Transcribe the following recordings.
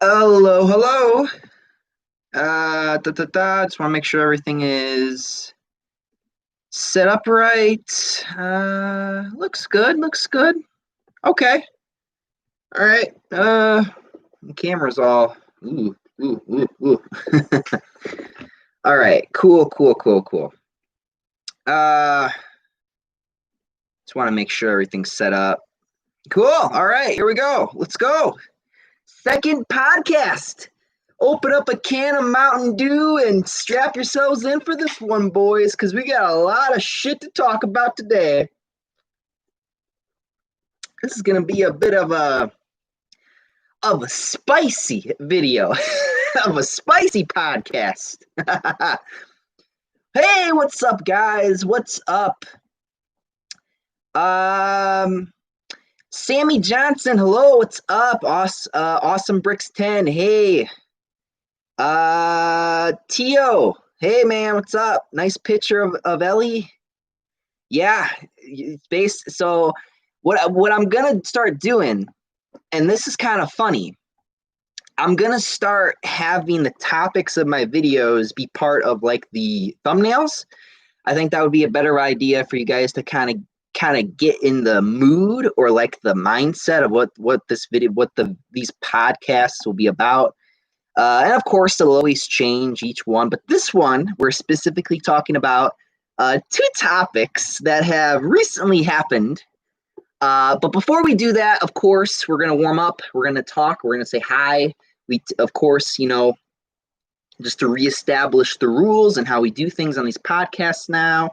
Hello, hello. Just want to make sure everything is set up right. Looks good, looks good. Okay. All right. The camera's all ooh, ooh, ooh, ooh. All right. Cool, cool, cool, cool. Just want to make sure everything's set up. Cool. All right, here we go. Let's go. Second podcast. Open up a can of Mountain Dew and strap yourselves in for this one, boys, because we got a lot of shit to talk about today. This is gonna be a bit of a spicy video, of a spicy podcast. Hey, what's up, guys? What's up? Sammy Johnson, hello, what's up? Awesome Bricks 10, hey. Tio, hey man, what's up? Nice picture of Ellie. Yeah, so what I'm gonna start doing, and this is kind of funny, I'm gonna start having the topics of my videos be part of like the thumbnails. I think that would be a better idea for you guys to kind of get in the mood or like the mindset of what this video, these podcasts will be about. And of course, it'll always change each one. But this one, we're specifically talking about two topics that have recently happened. But before we do that, of course, we're going to warm up. We're going to talk. We're going to say hi. Of course, just to reestablish the rules and how we do things on these podcasts now.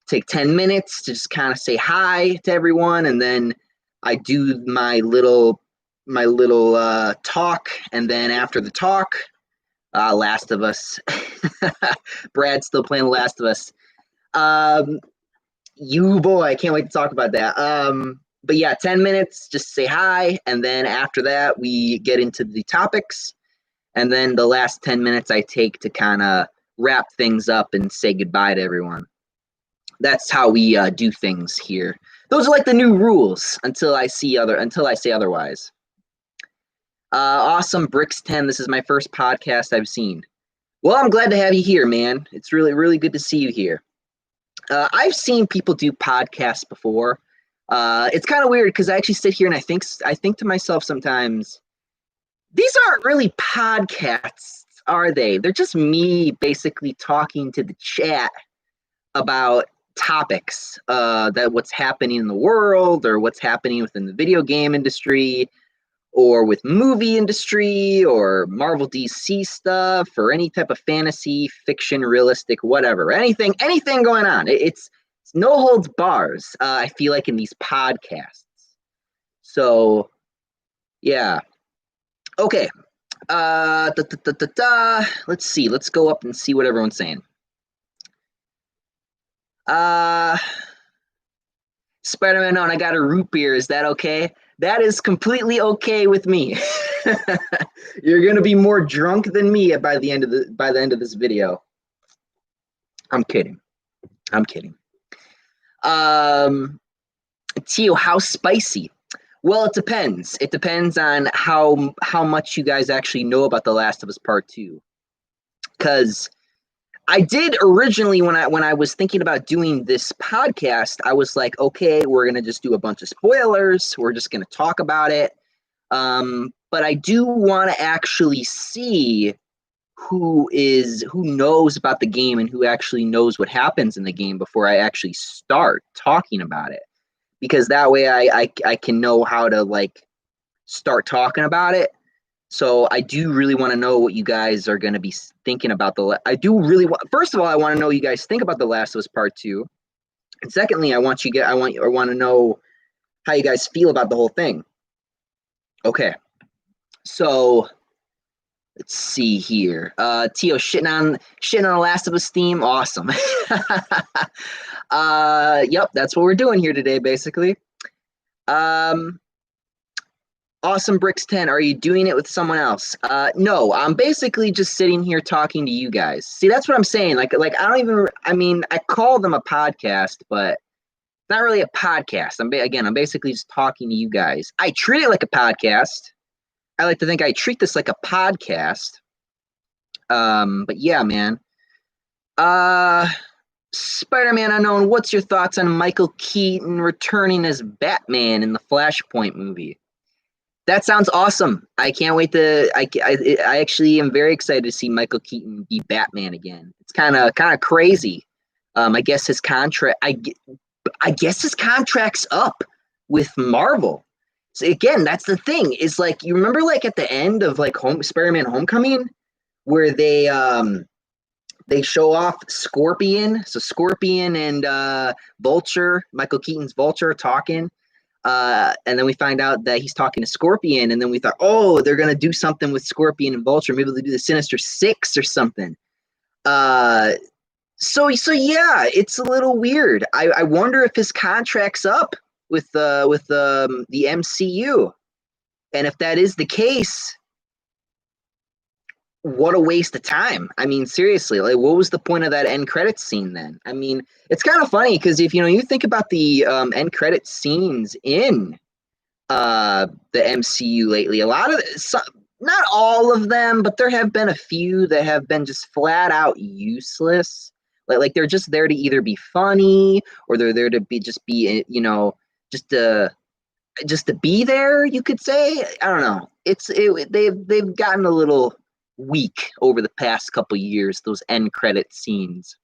Take 10 minutes to just kind of say hi to everyone. And then I do my little talk, and then after the talk, Last of Us. Brad's still playing The Last of Us. You boy, I can't wait to talk about that. But yeah, 10 minutes, just say hi, and then after that, we get into the topics, and then the last 10 minutes I take to kind of wrap things up and say goodbye to everyone. That's how we do things here. Those are like the new rules until I say otherwise. Awesome Bricks 10. This is my first podcast I've seen. Well, I'm glad to have you here, man. It's really, really good to see you here. I've seen people do podcasts before. It's kind of weird because I actually sit here and I think to myself sometimes, these aren't really podcasts, are they? They're just me basically talking to the chat about topics, that what's happening in the world or what's happening within the video game industry, or with movie industry, or Marvel DC stuff, or any type of fantasy, fiction, realistic, whatever, anything going on. It's no holds bars, I feel like, in these podcasts. So, yeah. Okay. Let's see. Let's go up and see what everyone's saying. Spider-Man on, I got a root beer. Is that okay? That is completely okay with me. You're gonna be more drunk than me by the end of this video. I'm kidding. Tio, how spicy? Well, it depends. It depends on how much you guys actually know about The Last of Us Part 2. Because I did originally, when I was thinking about doing this podcast, I was like, okay, we're gonna just do a bunch of spoilers. We're just gonna talk about it. But I do want to actually see who knows about the game and who actually knows what happens in the game before I actually start talking about it. Because that way I can know how to like start talking about it. So I do really want to know what you guys are going to be thinking about first of all, I want to know what you guys think about The Last of Us Part 2. And secondly, I want to know how you guys feel about the whole thing. Okay. So let's see here. Tio, shitting on The Last of Us theme. Awesome. Yep, that's what we're doing here today, basically. Awesome Bricks 10, are you doing it with someone else? No, I'm basically just sitting here talking to you guys. See, that's what I'm saying. Like I don't even, I mean, I call them a podcast, but it's not really a podcast. I'm basically just talking to you guys. I treat it like a podcast. I like to think I treat this like a podcast. But yeah, man. Spider-Man Unknown, what's your thoughts on Michael Keaton returning as Batman in the Flashpoint movie? That sounds awesome. I can't wait to. I actually am very excited to see Michael Keaton be Batman again. It's kind of crazy. I guess his contract. I guess his contract's up with Marvel. So again, that's the thing. Is like you remember like at the end of like Spider-Man Homecoming, where they show off Scorpion. So Scorpion and Vulture, Michael Keaton's Vulture, talking. And then we find out that he's talking to Scorpion, and then we thought, oh, they're gonna do something with Scorpion and Vulture. Maybe they'll do the Sinister Six or something. So yeah, it's a little weird. I wonder if his contract's up with the MCU, and if that is the case, what a waste of time. I mean, seriously, like what was the point of that end credits scene then? I mean, it's kind of funny because if you think about the end credit scenes in the MCU lately, a lot of not all of them, but there have been a few that have been just flat out useless. Like they're just there to either be funny or they're there to be just to be there, you could say. I don't know. They've gotten a little weak over the past couple years, those end credit scenes,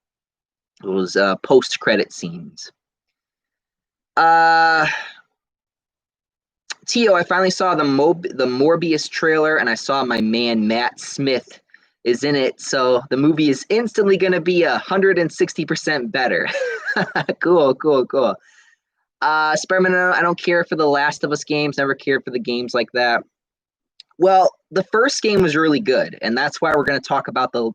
those post credit scenes. Tio, I finally saw the Morbius trailer, and I saw my man Matt Smith is in it, so the movie is instantly going to be 160% better. Cool. Spider-Man, I don't care for the Last of Us games, never cared for the games like that. Well, the first game was really good, and that's why we're going to talk about the.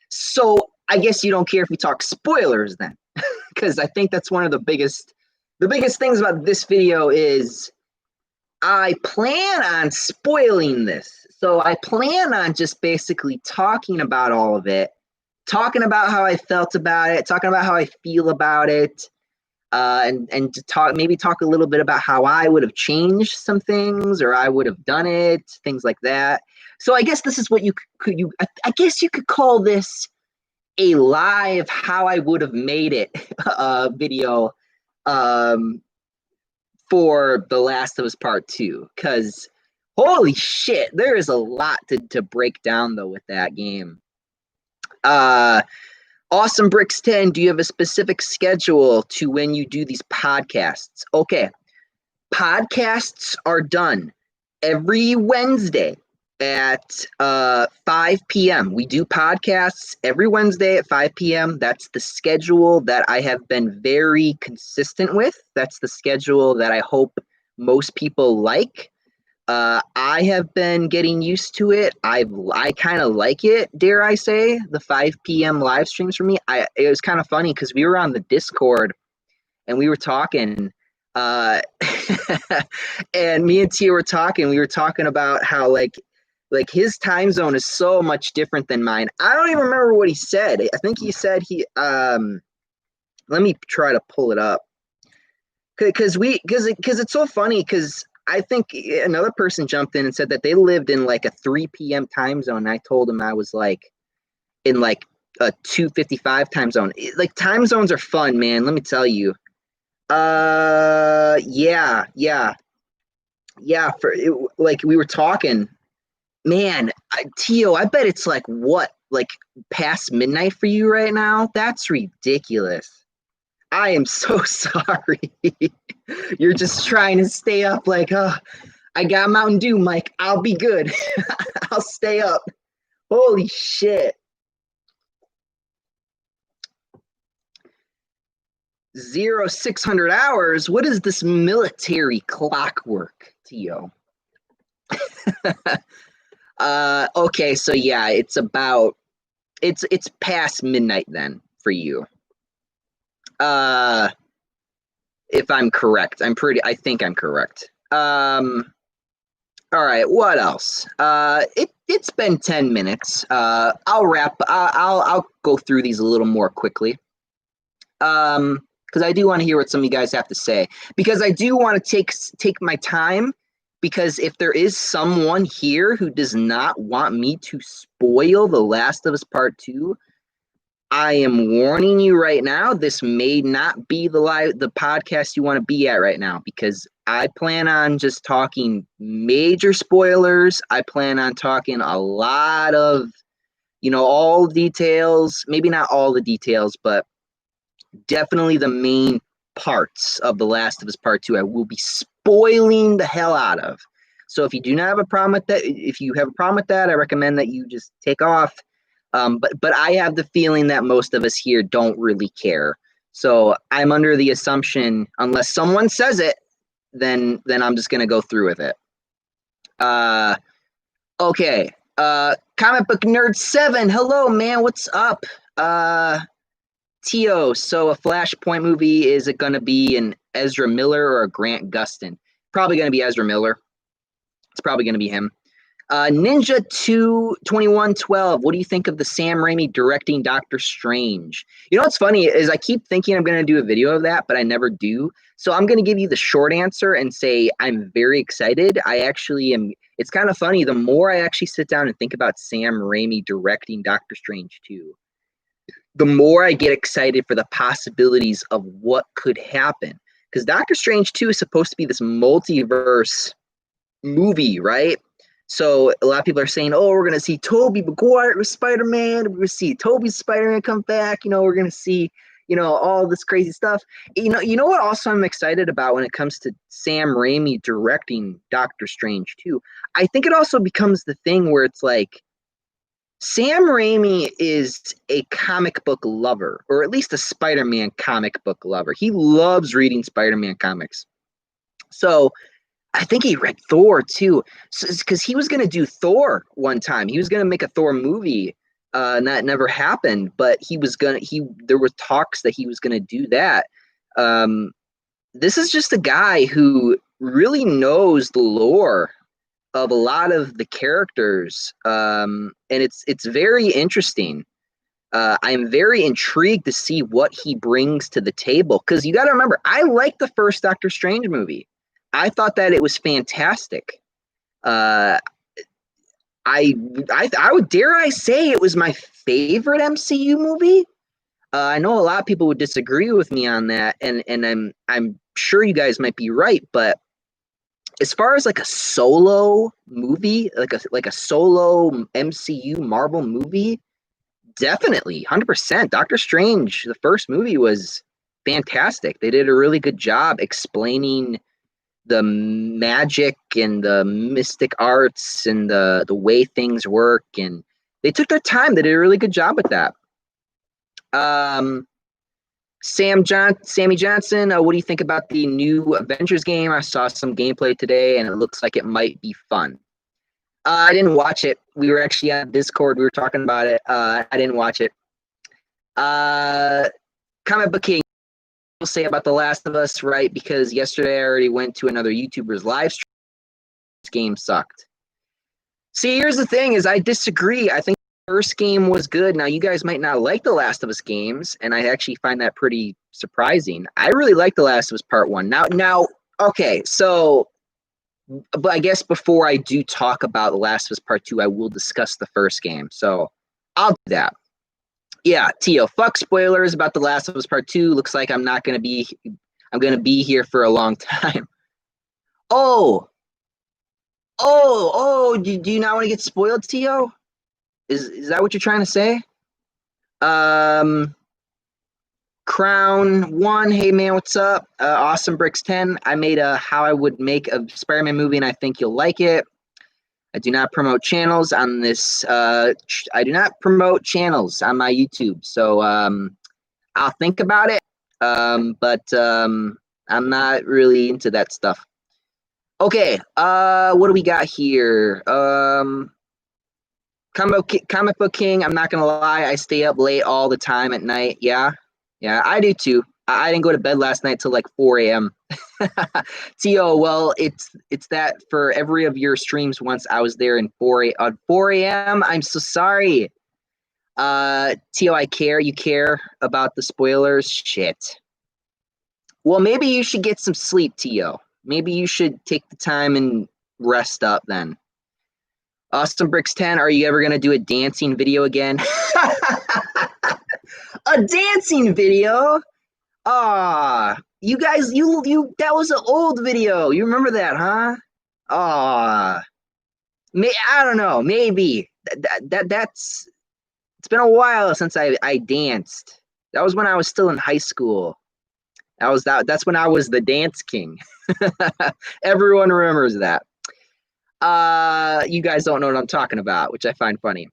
So I guess you don't care if we talk spoilers then, because I think that's one of the biggest things about this video is I plan on spoiling this. So I plan on just basically talking about all of it, talking about how I felt about it, talking about how I feel about it. And to talk a little bit about how I would have changed some things or I would have done it, things like that. So I guess this is what I guess you could call this a live how I would have made it video for The Last of Us Part 2, because holy shit, there is a lot to break down though with that game. Awesome Bricks 10, do you have a specific schedule to when you do these podcasts? Okay, podcasts are done every Wednesday at 5 p.m. We do podcasts every Wednesday at 5 p.m. That's the schedule that I have been very consistent with. That's the schedule that I hope most people like. I have been getting used to it. I kind of like it, dare I say, the 5 p.m. live streams for me. It was kind of funny because we were on the Discord and we were talking, and me and Tia were talking. We were talking about how like his time zone is so much different than mine. I don't even remember what he said. I think he said let me try to pull it up because it's so funny because I think another person jumped in and said that they lived in like a 3 p.m. time zone. And I told him I was like in like a 2:55 time zone. Like time zones are fun, man. Let me tell you. Yeah. Like we were talking, man. Tio, I bet it's like what, like past midnight for you right now? That's ridiculous. I am so sorry. You're just trying to stay up like, I got Mountain Dew, Mike. I'll be good. I'll stay up. Holy shit. 600 hours? What is this military clockwork, Tio? Okay, so yeah, it's past midnight then for you. If I'm correct, I think I'm correct. All right, what else? It's been 10 minutes. I'll go through these a little more quickly. Because I do want to hear what some of you guys have to say. Because I do want to take my time. Because if there is someone here who does not want me to spoil The Last of Us Part 2, I am warning you right now, this may not be the podcast you want to be at right now, because I plan on just talking major spoilers. I plan on talking a lot of, all details, maybe not all the details, but definitely the main parts of The Last of Us Part 2 I will be spoiling the hell out of. So if you do not have a problem with that, if you have a problem with that, I recommend that you just take off. But I have the feeling that most of us here don't really care. So I'm under the assumption, unless someone says it, then I'm just gonna go through with it. Okay. Comic Book Nerd 7. Hello, man. What's up? Tio, so a Flashpoint movie, is it going to be an Ezra Miller or a Grant Gustin? Probably going to be Ezra Miller. It's probably going to be him. Ninja 22112, what do you think of the Sam Raimi directing Doctor Strange? You know what's funny is I keep thinking I'm going to do a video of that, but I never do. So I'm going to give you the short answer and say I'm very excited. I actually am. It's kind of funny. The more I actually sit down and think about Sam Raimi directing Doctor Strange 2, the more I get excited for the possibilities of what could happen. Because Doctor Strange 2 is supposed to be this multiverse movie, right? So a lot of people are saying, oh, we're going to see Tobey Maguire with Spider-Man. We're going to see Tobey's Spider-Man come back. We're going to see, all this crazy stuff. You know what also I'm excited about when it comes to Sam Raimi directing Doctor Strange 2? I think it also becomes the thing where it's like, Sam Raimi is a comic book lover, or at least a Spider-Man comic book lover. He loves reading Spider-Man comics. So I think he read Thor too, because he was going to do Thor one time. He was going to make a Thor movie, and that never happened. But there was talks that he was going to do that. This is just a guy who really knows the lore of a lot of the characters, and it's very interesting. I'm very intrigued to see what he brings to the table, because you got to remember, I liked the first Doctor Strange movie. I thought that it was fantastic. I would dare I say it was my favorite MCU movie. I know a lot of people would disagree with me on that, and I'm sure you guys might be right, but as far as like a solo movie, like a solo MCU Marvel movie, definitely 100%. Doctor Strange, the first movie, was fantastic. They did a really good job explaining the magic and the mystic arts and the way things work, and they took their time. They did a really good job with that. Sammy Johnson, what do you think about the new Avengers game? I saw some gameplay today, and it looks like it might be fun. I didn't watch it. We were actually on Discord. We were talking about it. I didn't watch it. Comic Book King, will say about The Last of Us, right? Because yesterday I already went to another YouTuber's live stream. This game sucked. See, here's the thing: is I disagree. I think the first game was good. Now, you guys might not like The Last of Us games, and I actually find that pretty surprising. I really like The Last of Us Part 1. Now, okay, so, but I guess before I do talk about The Last of Us Part 2, I will discuss the first game. So I'll do that. Yeah, Tio, fuck spoilers about The Last of Us Part 2. Looks like I'm going to be here for a long time. Oh, do you not want to get spoiled, Tio? Is that what you're trying to say? Crown 1, hey man, what's up? Awesome Bricks 10. I made a how I would make a Spider-Man movie, and I think you'll like it. I do not promote channels on this. I do not promote channels on my YouTube, so I'll think about it. But I'm not really into that stuff. Okay, what do we got here? Comic Book King, I'm not gonna lie, I stay up late all the time at night. Yeah, I do too. I didn't go to bed last night till like 4 a.m. Tio, well, it's that for every of your streams once I was there in 4 a.m. I'm so sorry. Tio, I care. You care about the spoilers? Shit. Well, maybe you should get some sleep, Tio. Maybe you should take the time and rest up then. Awesome Bricks 10, are you ever going to do a dancing video again? A dancing video? Ah, you guys, you that was an old video. You remember that, huh? Ah, I don't know. Maybe that's it's been a while since I danced. That was when I was still in high school. That's when I was the dance king. Everyone remembers that. You guys don't know what I'm talking about, which I find funny.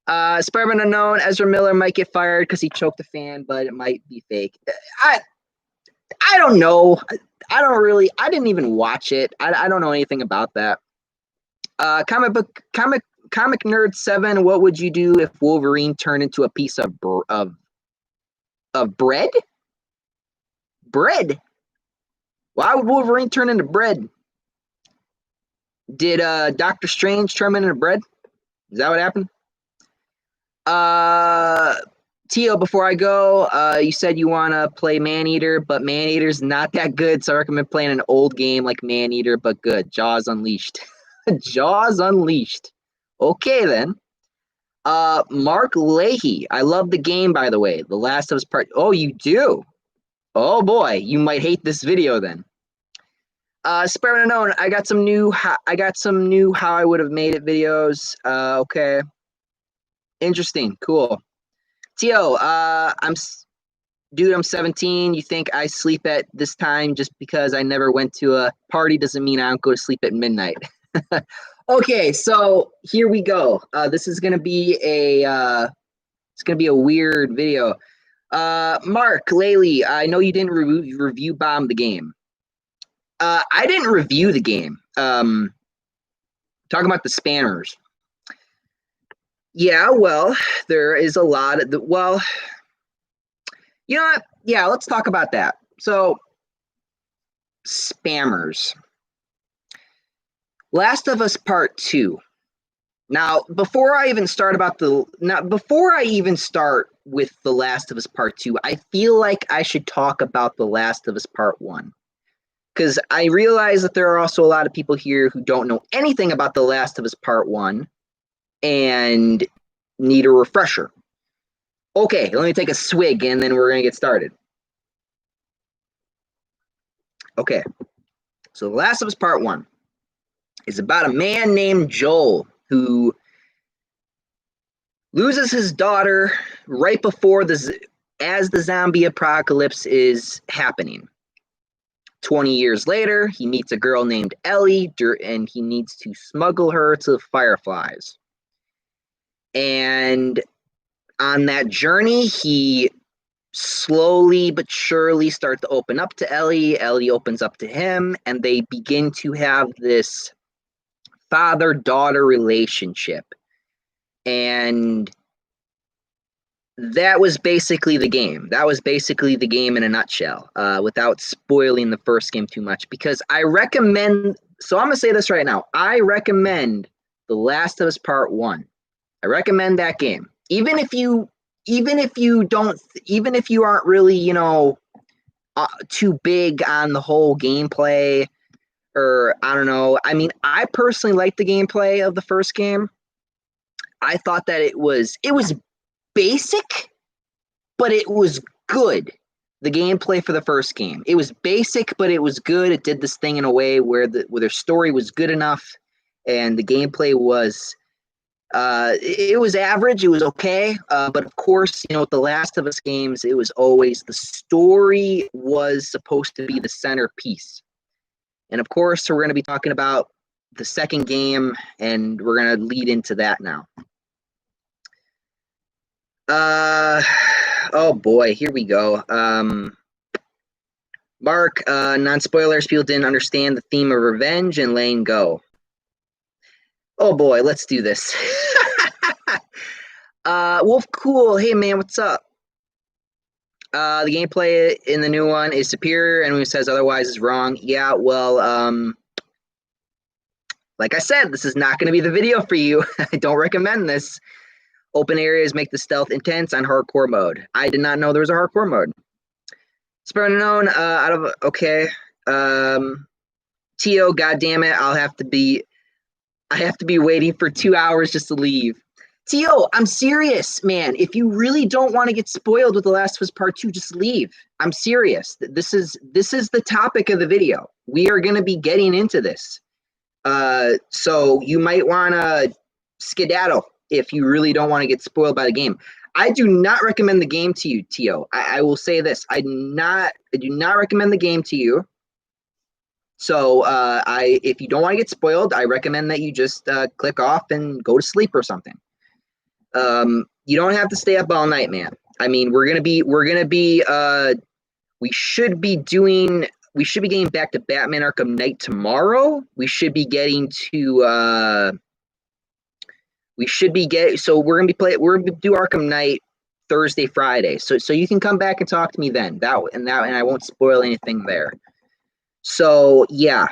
Spider-Man Unknown, Ezra Miller might get fired because he choked a fan, but it might be fake. I don't know. I didn't even watch it. I don't know anything about that. Comic Nerd 7, what would you do if Wolverine turned into a piece of bread? Bread? Why would Wolverine turn into bread? Did Doctor Strange turn into bread? Is that what happened? Tio, before I go, you said you want to play Maneater, but Maneater's not that good, so I recommend playing an old game like Maneater, but good. Jaws Unleashed. Jaws Unleashed. Okay, then. Mark Leahy. I love the game, by the way. The Last of Us Part... Oh, you do? Oh, boy. You might hate this video, then. Spider-Man Unknown, I got some new how I would have made it videos. Okay. Interesting. Cool. Tio, I'm 17. You think I sleep at this time just because I never went to a party doesn't mean I don't go to sleep at midnight. Okay, so here we go. This is gonna be a weird video. Mark Laley, I know you didn't review bomb the game. I didn't review the game. Talking about the spammers. Yeah, well, there is a lot of you know what? Yeah, let's talk about that. So, spammers. Last of Us Part 2. Now, before I even start with The Last of Us Part 2, I feel like I should talk about The Last of Us Part 1. Because I realize that there are also a lot of people here who don't know anything about The Last of Us Part 1 and need a refresher. Okay, let me take a swig and then we're going to get started. Okay, so The Last of Us Part 1 is about a man named Joel who loses his daughter right before as the zombie apocalypse is happening. 20 years later, he meets a girl named Ellie, and he needs to smuggle her to Fireflies. And on that journey, he slowly but surely starts to open up to Ellie. Ellie opens up to him, and they begin to have this father-daughter relationship. And that was basically the game. That was basically the game in a nutshell, without spoiling the first game too much. Because I recommend, so I'm going to say this right now. I recommend The Last of Us Part 1. I recommend that game. Even if you aren't really, too big on the whole gameplay, or I don't know. I mean, I personally like the gameplay of the first game. I thought that it was basic, but it was good. The gameplay for the first game. It was basic, but it was good. It did this thing in a way where their story was good enough, and the gameplay was it was average. It was okay, but of course, with the Last of Us games, it was always the story was supposed to be the centerpiece. And of course, we're going to be talking about the second game, and we're going to lead into that now. Oh boy, here we go. Mark, non-spoilers, people didn't understand the theme of revenge and letting go. Oh boy, let's do this. Wolf Cool, hey man, what's up? The gameplay in the new one is superior, and who says otherwise is wrong. Yeah, well, like I said, this is not going to be the video for you. I don't recommend this. Open areas make the stealth intense on hardcore mode. I did not know there was a hardcore mode. Spare unknown, okay. Tio, goddamn it, I have to be waiting for 2 hours just to leave. Tio, I'm serious, man. If you really don't want to get spoiled with The Last of Us Part 2, just leave. I'm serious. This is the topic of the video. We are going to be getting into this. So you might want to skedaddle if you really don't want to get spoiled by the game. I do not recommend the game to you, Tio. I will say this. I do not recommend the game to you. So if you don't want to get spoiled, I recommend that you just click off and go to sleep or something. You don't have to stay up all night, man. I mean, we should be getting back to Batman Arkham Knight tomorrow. So we're gonna do Arkham Knight Thursday, Friday. So you can come back and talk to me then. And I won't spoil anything there. So yeah.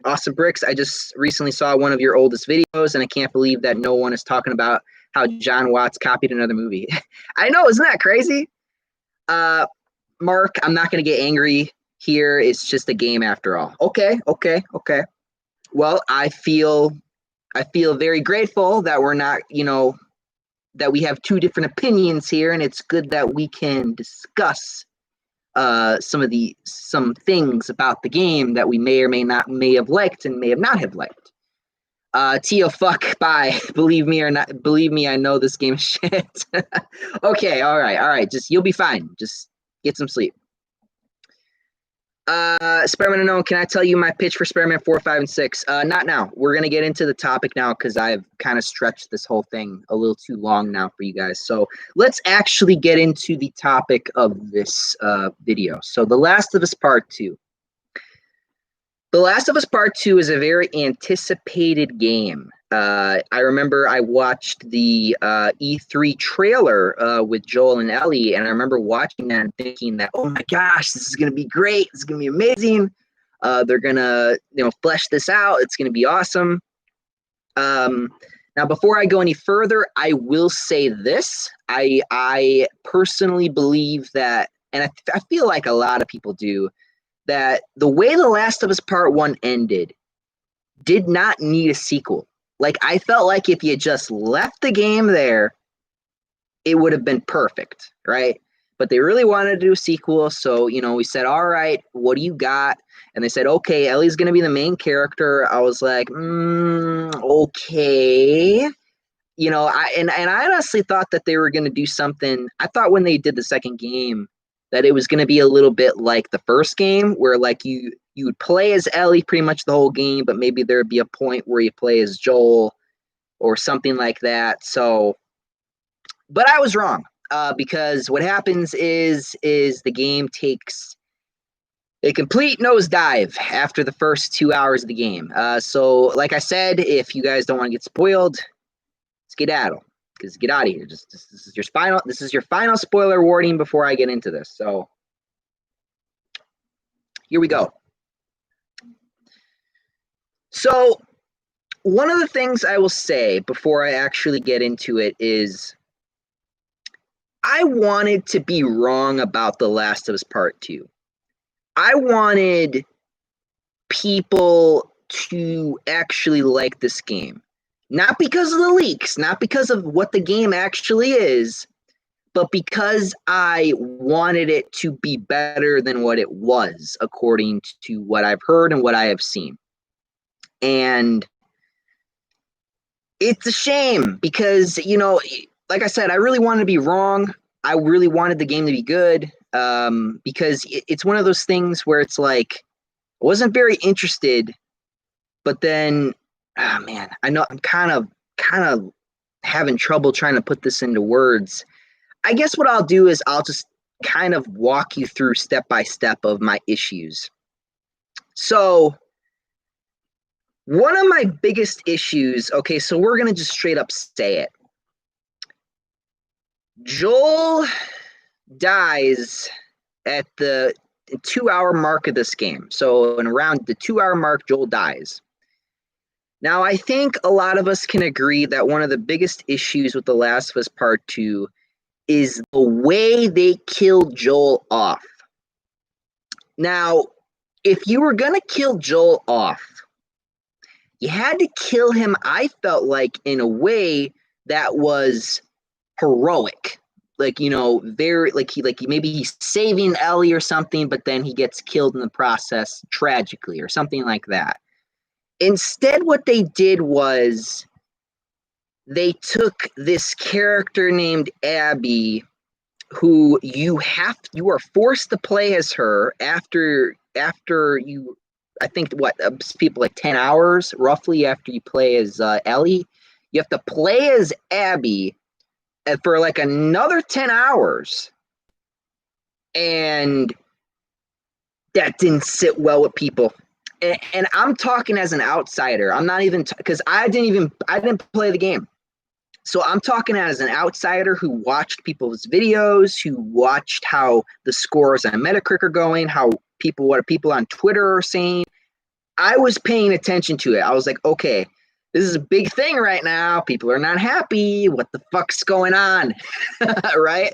Awesome Bricks. I just recently saw one of your oldest videos, and I can't believe that no one is talking about how John Watts copied another movie. I know, isn't that crazy? Mark, I'm not going to get angry here. It's just a game after all. Okay. Well, I feel very grateful that we're not, that we have two different opinions here, and it's good that we can discuss some things about the game that we may have liked and may have not have liked. Tio, fuck, bye. Believe me, I know this game is shit. Okay, all right. You'll be fine. Just get some sleep. Spearman Unknown, can I tell you my pitch for Spearman 4, 5, and 6? Not now. We're going to get into the topic now because I've kind of stretched this whole thing a little too long now for you guys. So let's actually get into the topic of this video. So The Last of Us Part 2. The Last of Us Part 2 is a very anticipated game. I remember I watched the E3 trailer with Joel and Ellie, and I remember watching that and thinking that, oh my gosh, this is going to be great. This is going to be amazing. They're going to, flesh this out. It's going to be awesome. Now, before I go any further, I will say this. I personally believe that, and I feel like a lot of people do, that the way The Last of Us Part 1 ended did not need a sequel. Like, I felt like if you just left the game there, it would have been perfect, right? But they really wanted to do a sequel, so, we said, all right, what do you got? And they said, okay, Ellie's going to be the main character. I was like, okay. I honestly thought that they were going to do something. I thought when they did the second game that it was going to be a little bit like the first game, where like you would play as Ellie pretty much the whole game, but maybe there'd be a point where you play as Joel or something like that. So, but I was wrong, because what happens is the game takes a complete nosedive after the first 2 hours of the game. So like I said, if you guys don't want to get spoiled, skedaddle. Because get out of here. This is your final spoiler warning before I get into this. So here we go. So one of the things I will say before I actually get into it is I wanted to be wrong about The Last of Us Part 2. I wanted people to actually like this game. Not because of the leaks, not because of what the game actually is, but because I wanted it to be better than what it was, according to what I've heard and what I have seen. And it's a shame because, like I said, I really wanted to be wrong. I really wanted the game to be good, because it's one of those things where it's like, I wasn't very interested, but then, oh man, I know I'm kind of having trouble trying to put this into words. I guess what I'll do is I'll just kind of walk you through step by step of my issues. So one of my biggest issues, okay, so we're going to just straight up say it. Joel dies at the 2 hour mark of this game. So, in around the 2 hour mark, Joel dies. Now, I think a lot of us can agree that one of the biggest issues with The Last of Us Part 2 is the way they killed Joel off. Now, if you were going to kill Joel off, you had to kill him, I felt like, in a way that was heroic. Like, very maybe he's saving Ellie or something, but then he gets killed in the process tragically or something like that. Instead, what they did was they took this character named Abby, who you are forced to play as her after you, I think people like 10 hours roughly after you play as Ellie. You have to play as Abby for like another 10 hours. And that didn't sit well with people. And I'm talking as an outsider. I'm not even, because I didn't play the game. So I'm talking as an outsider who watched people's videos, who watched how the scores on Metacritic are going, what people on Twitter are saying. I was paying attention to it. I was like, okay, this is a big thing right now. People are not happy. What the fuck's going on? Right?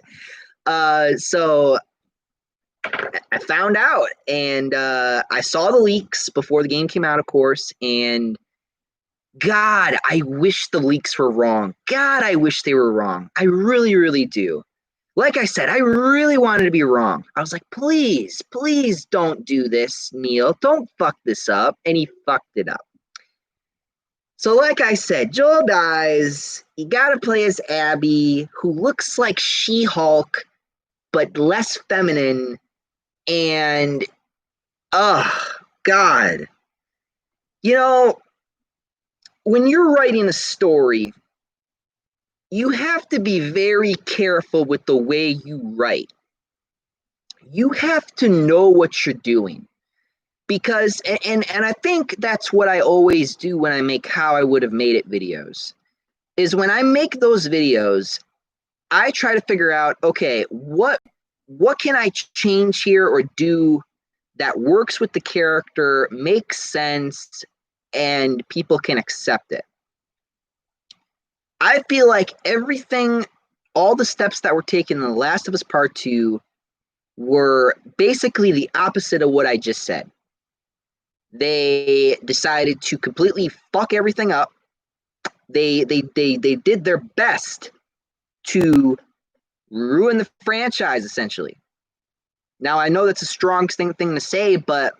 So I found out, and I saw the leaks before the game came out, of course, and God, I wish the leaks were wrong. God, I wish they were wrong. I really, really do. Like I said, I really wanted to be wrong. I was like, please, please don't do this, Neil. Don't fuck this up. And he fucked it up. So like I said, Joel dies. You got to play as Abby, who looks like She-Hulk, but less feminine. And, oh, God. When you're writing a story, you have to be very careful with the way you write. You have to know what you're doing. Because, and I think that's what I always do when I make How I Would Have Made It videos, is when I make those videos, I try to figure out, okay, what can I change here or do that works with the character, makes sense, and people can accept it. I feel like all the steps that were taken in The Last of Us Part 2 were basically the opposite of what I just said. They decided to completely fuck everything up. They did their best to ruin the franchise, essentially. Now, I know that's a strong thing to say, but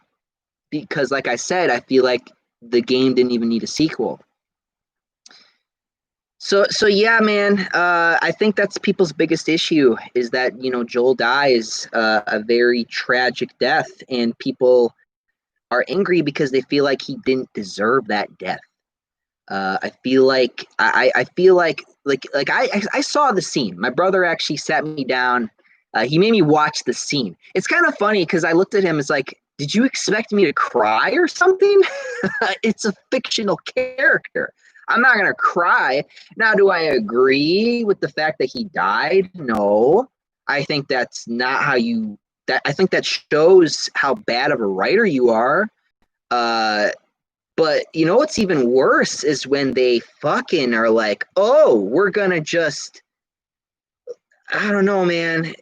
because, like I said, I feel like the game didn't even need a sequel. So yeah, man. I think that's people's biggest issue is that Joel dies a very tragic death, and people are angry because they feel like he didn't deserve that death. I feel like I feel like I saw the scene. My brother actually sat me down. He made me watch the scene. It's kind of funny because I looked at him as like, did you expect me to cry or something? It's a fictional character. I'm not gonna cry. Now, do I agree with the fact that he died? No. I think that's not how you. I think that shows how bad of a writer you are. But what's even worse is when they fucking are like, oh, we're gonna just. I don't know, man.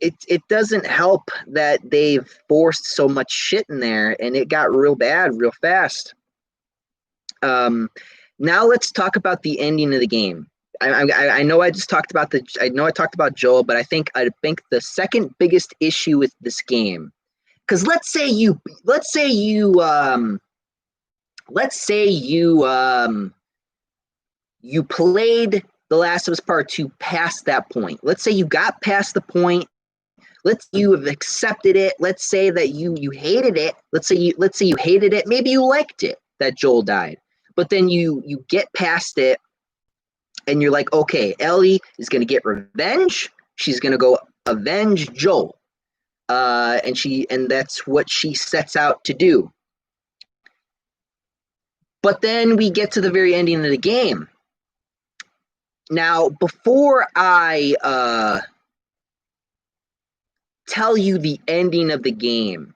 It doesn't help that they've forced so much shit in there, and it got real bad real fast. Now let's talk about the ending of the game. I know I talked about Joel, but I think the second biggest issue with this game, because let's say you played The Last of Us Part 2 past that point. Let's say you got past the point. Let's say you have accepted it. Let's say that you hated it. Let's say you hated it. Maybe you liked it that Joel died. But then you get past it and you're like, okay, Ellie is going to get revenge. She's going to go avenge Joel. And that's what she sets out to do. But then we get to the very ending of the game. Now, before I tell you the ending of the game,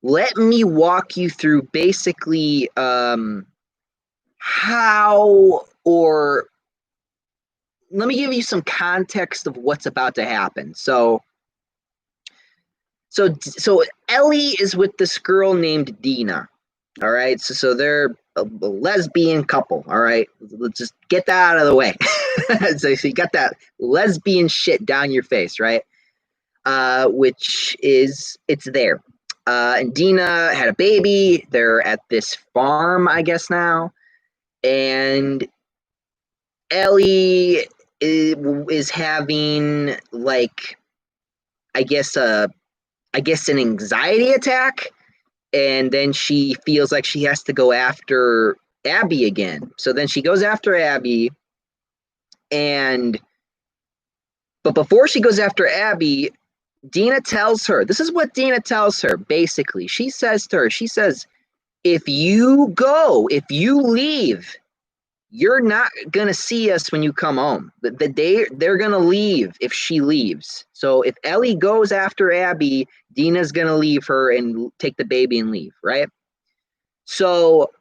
let me walk you through basically how, or let me give you some context of what's about to happen. So Ellie is with this girl named Dina. All right, so they're a lesbian couple. All right, let's just get that out of the way. So you got that lesbian shit down your face, right? Which is, it's there. And Dina had a baby. They're at this farm, I guess now, and Ellie is having, like, I guess an anxiety attack, and then she feels like she has to go after Abby again. So then she goes after Abby, but before she goes after Abby, Dina tells her, this is what Dina tells her, basically. She says to her, if you leave, you're not going to see us when you come home. They're going to leave if she leaves. So if Ellie goes after Abby, Dina's going to leave her and take the baby and leave, right? So,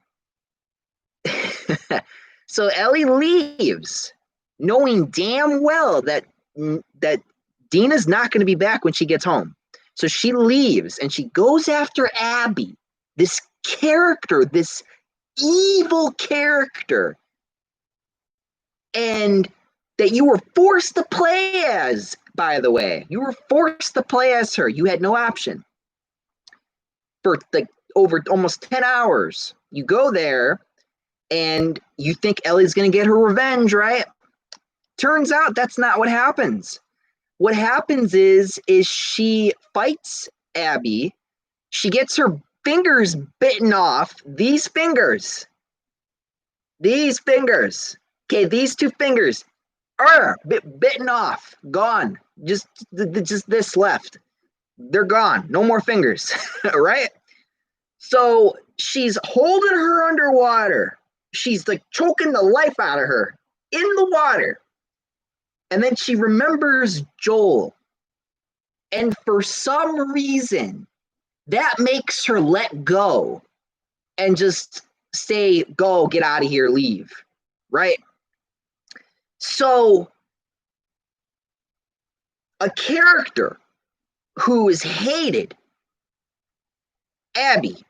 so Ellie leaves, knowing damn well that Dina's not going to be back when she gets home. So she leaves and she goes after Abby, this character, this evil character, and that you were forced to play as, by the way. You were forced to play as her. You had no option. For like over almost 10 hours. You go there and you think Ellie's going to get her revenge, right? Turns out that's not what happens. What happens is she fights Abby. She gets her fingers bitten off. These fingers. Okay, these two fingers are bitten off, gone. Just this left. They're gone. No more fingers, right? So she's holding her underwater. She's like choking the life out of her in the water. And then she remembers Joel. And for some reason, that makes her let go and just say, go, get out of here, leave, right? So a character who is hated, Abby,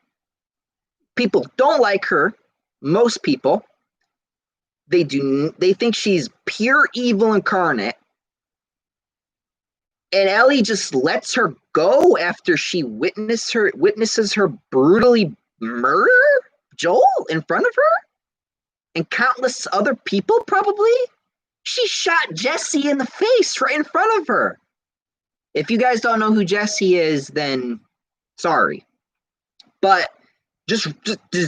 people don't like her, most people. They think she's pure evil incarnate. And Ellie just lets her go after she witnesses her brutally murder Joel in front of her and countless other people, probably. She shot Jesse in the face right in front of her. If you guys don't know who Jesse is, then sorry. But just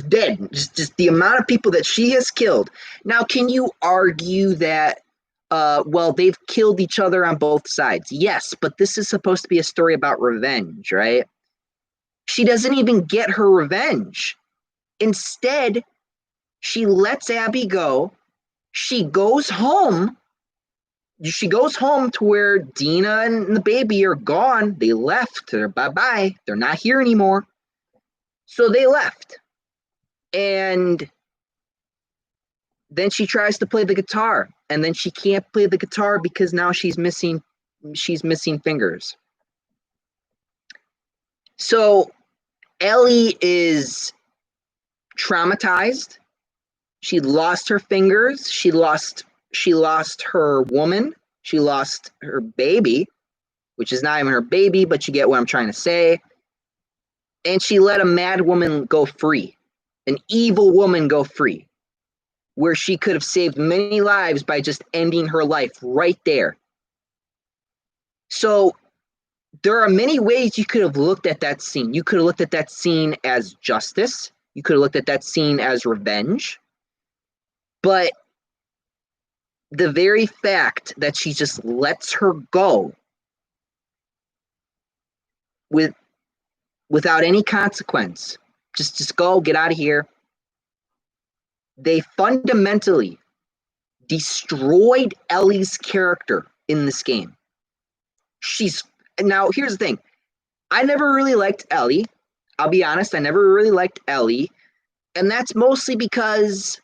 dead. Just the amount of people that she has killed. Now, can you argue that well, they've killed each other on both sides? Yes, but this is supposed to be a story about revenge, right? She doesn't even get her revenge. Instead, she lets Abby go. She goes home. She goes home to where Dina and the baby are gone. They left. They're bye-bye. They're not here anymore. So they left. And then she tries to play the guitar, and then she can't play the guitar because now she's missing fingers. So Ellie is traumatized. She lost her fingers. She lost her woman. She lost her baby, which is not even her baby, but you get what I'm trying to say. And she let a mad woman go free, an evil woman go free, where she could have saved many lives by just ending her life right there. So there are many ways you could have looked at that scene. You could have looked at that scene as justice. You could have looked at that scene as revenge. But the very fact that she just lets her go without any consequence, just go, get out of here. They fundamentally destroyed Ellie's character in this game. Now, here's the thing. I never really liked Ellie. I'll be honest, I never really liked Ellie. And that's mostly because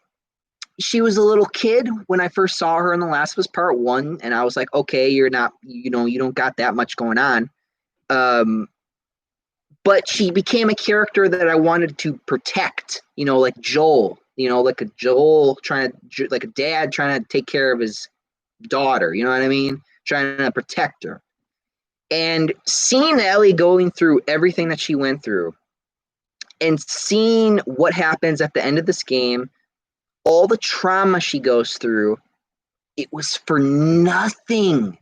she was a little kid when I first saw her in The Last of Us Part 1. And I was like, okay, you're not, you don't got that much going on. But she became a character that I wanted to protect, like Joel, like a dad trying to take care of his daughter, you know what I mean? Trying to protect her. And seeing Ellie going through everything that she went through and seeing what happens at the end of this game, all the trauma she goes through, it was for nothing.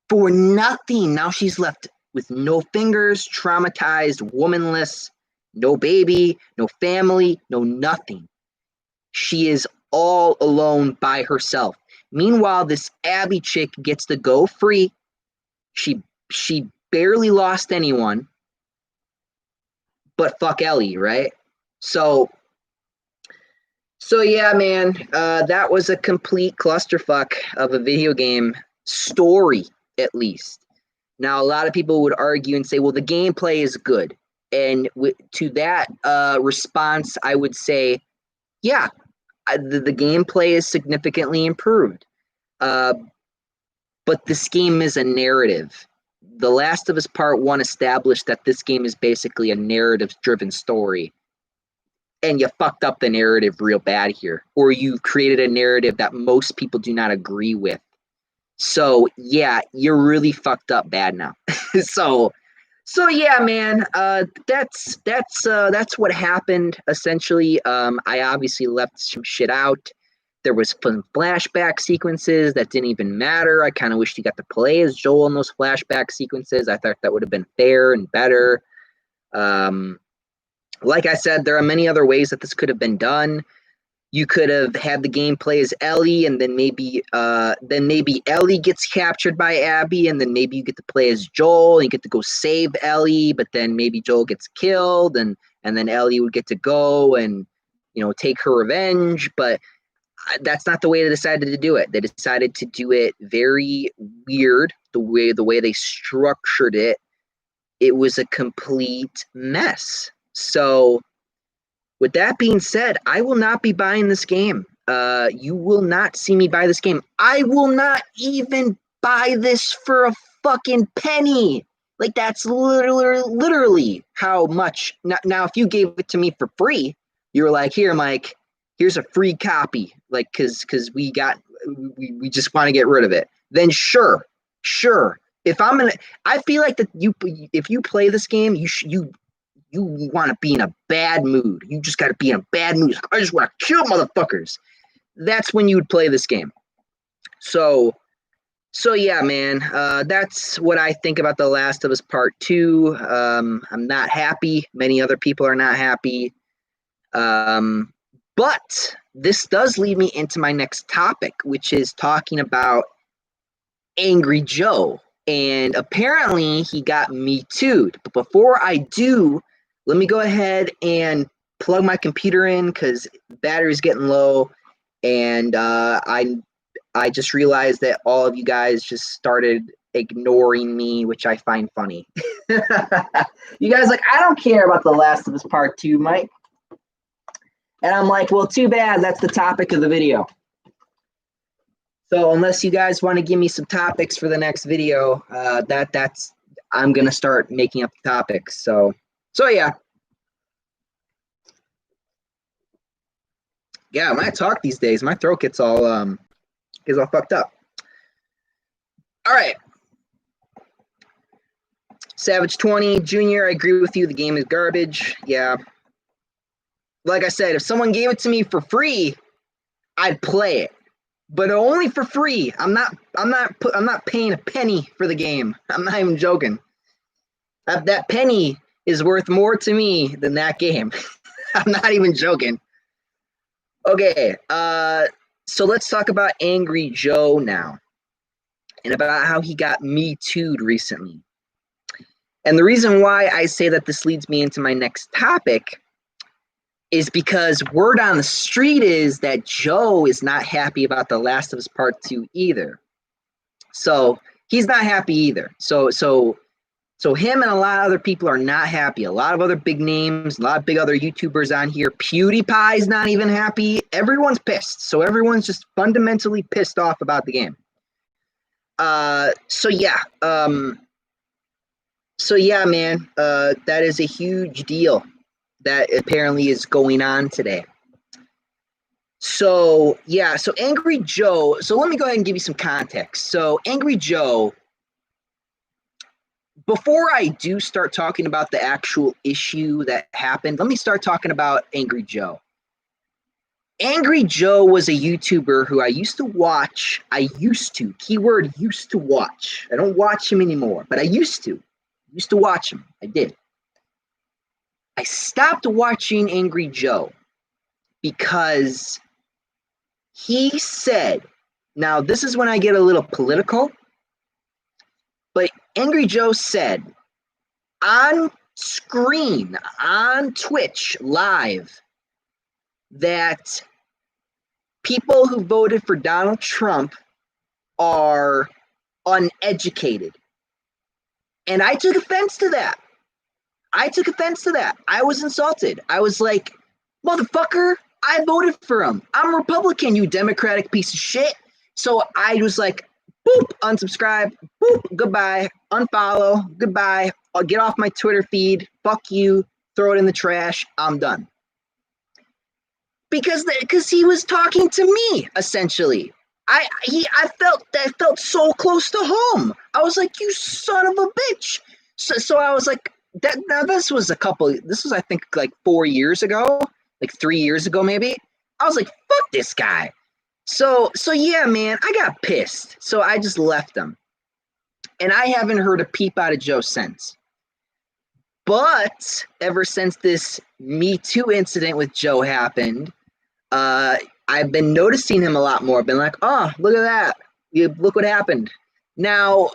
For nothing. Now she's left with no fingers, traumatized, womanless, no baby, no family, no nothing. She is all alone by herself. Meanwhile, this Abby chick gets to go free. She barely lost anyone, but fuck Ellie, right? So yeah, man, that was a complete clusterfuck of a video game story, at least. Now, a lot of people would argue and say, well, the gameplay is good. And to that response, I would say, yeah, the gameplay is significantly improved. But this game is a narrative. The Last of Us Part 1 established that this game is basically a narrative-driven story. And you fucked up the narrative real bad here. Or you created a narrative that most people do not agree with. So, yeah, you're really fucked up bad now. So yeah, man, that's what happened, essentially. I obviously left some shit out. There was some flashback sequences that didn't even matter. I kind of wished you got to play as Joel in those flashback sequences. I thought that would have been fair and better. Like I said, there are many other ways that this could have been done. You could have had the gameplay as Ellie, and then maybe Ellie gets captured by Abby, and then maybe you get to play as Joel, and you get to go save Ellie, but then maybe Joel gets killed, and then Ellie would get to go and take her revenge. But that's not the way they decided to do it. They decided to do it very weird. The way they structured it, it was a complete mess. So, with that being said, I will not be buying this game. You will not see me buy this game. I will not even buy this for a fucking penny. Like, that's literally how much. Now, if you gave it to me for free, you were like, here, Mike, here's a free copy. Like, because we just want to get rid of it. Then sure. If I feel like that if you play this game, you want to be in a bad mood. You just got to be in a bad mood. I just want to kill motherfuckers. That's when you would play this game. So yeah, man. That's what I think about The Last of Us Part 2. I'm not happy. Many other people are not happy. But this does lead me into my next topic, which is talking about Angry Joe. And apparently he got Me Too'd. But before I do, let me go ahead and plug my computer in because battery's getting low. And I just realized that all of you guys just started ignoring me, which I find funny. You guys like, I don't care about The Last of Us Part 2, Mike. And I'm like, well, too bad. That's the topic of the video. So unless you guys want to give me some topics for the next video, I'm going to start making up the topics. So yeah. Yeah, when I talk these days, my throat gets all fucked up. All right. Savage 20 Junior, I agree with you. The game is garbage. Yeah. Like I said, if someone gave it to me for free, I'd play it. But only for free. I'm not paying a penny for the game. I'm not even joking. That penny is worth more to me than that game. I'm not even joking. Okay, so let's talk about Angry Joe now and about how he got Me Too'd recently. And the reason why I say that this leads me into my next topic is because word on the street is that Joe is not happy about The Last of Us Part 2 either. So he's not happy either. So him and a lot of other people are not happy. A lot of other big names, a lot of big other YouTubers on here. PewDiePie's not even happy. Everyone's pissed. So everyone's just fundamentally pissed off about the game. So yeah, man, that is a huge deal that apparently is going on today. So yeah, so Angry Joe. So let me go ahead and give you some context. So Angry Joe, before I do start talking about the actual issue that happened, let me start talking about Angry Joe. Angry Joe was a YouTuber who I used to watch. Keyword used to watch. I don't watch him anymore, but I used to watch him. I did. I stopped watching Angry Joe because he said, now this is when I get a little political, but Angry Joe said on screen, on Twitch live, that people who voted for Donald Trump are uneducated. And I took offense to that. I was insulted. I was like, motherfucker, I voted for him. I'm a Republican, you Democratic piece of shit. So I was like, boop, unsubscribe, boop, goodbye, unfollow, goodbye. I'll get off my Twitter feed. Fuck you. Throw it in the trash. I'm done. Because he was talking to me, essentially. I felt so close to home. I was like, you son of a bitch. So I was like, this was I think like 4 years ago, like 3 years ago maybe. I was like, fuck this guy. So yeah, man, I got pissed. So I just left him. And I haven't heard a peep out of Joe since. But ever since this Me Too incident with Joe happened, I've been noticing him a lot more. I've been like, oh, look at that. Look what happened. Now,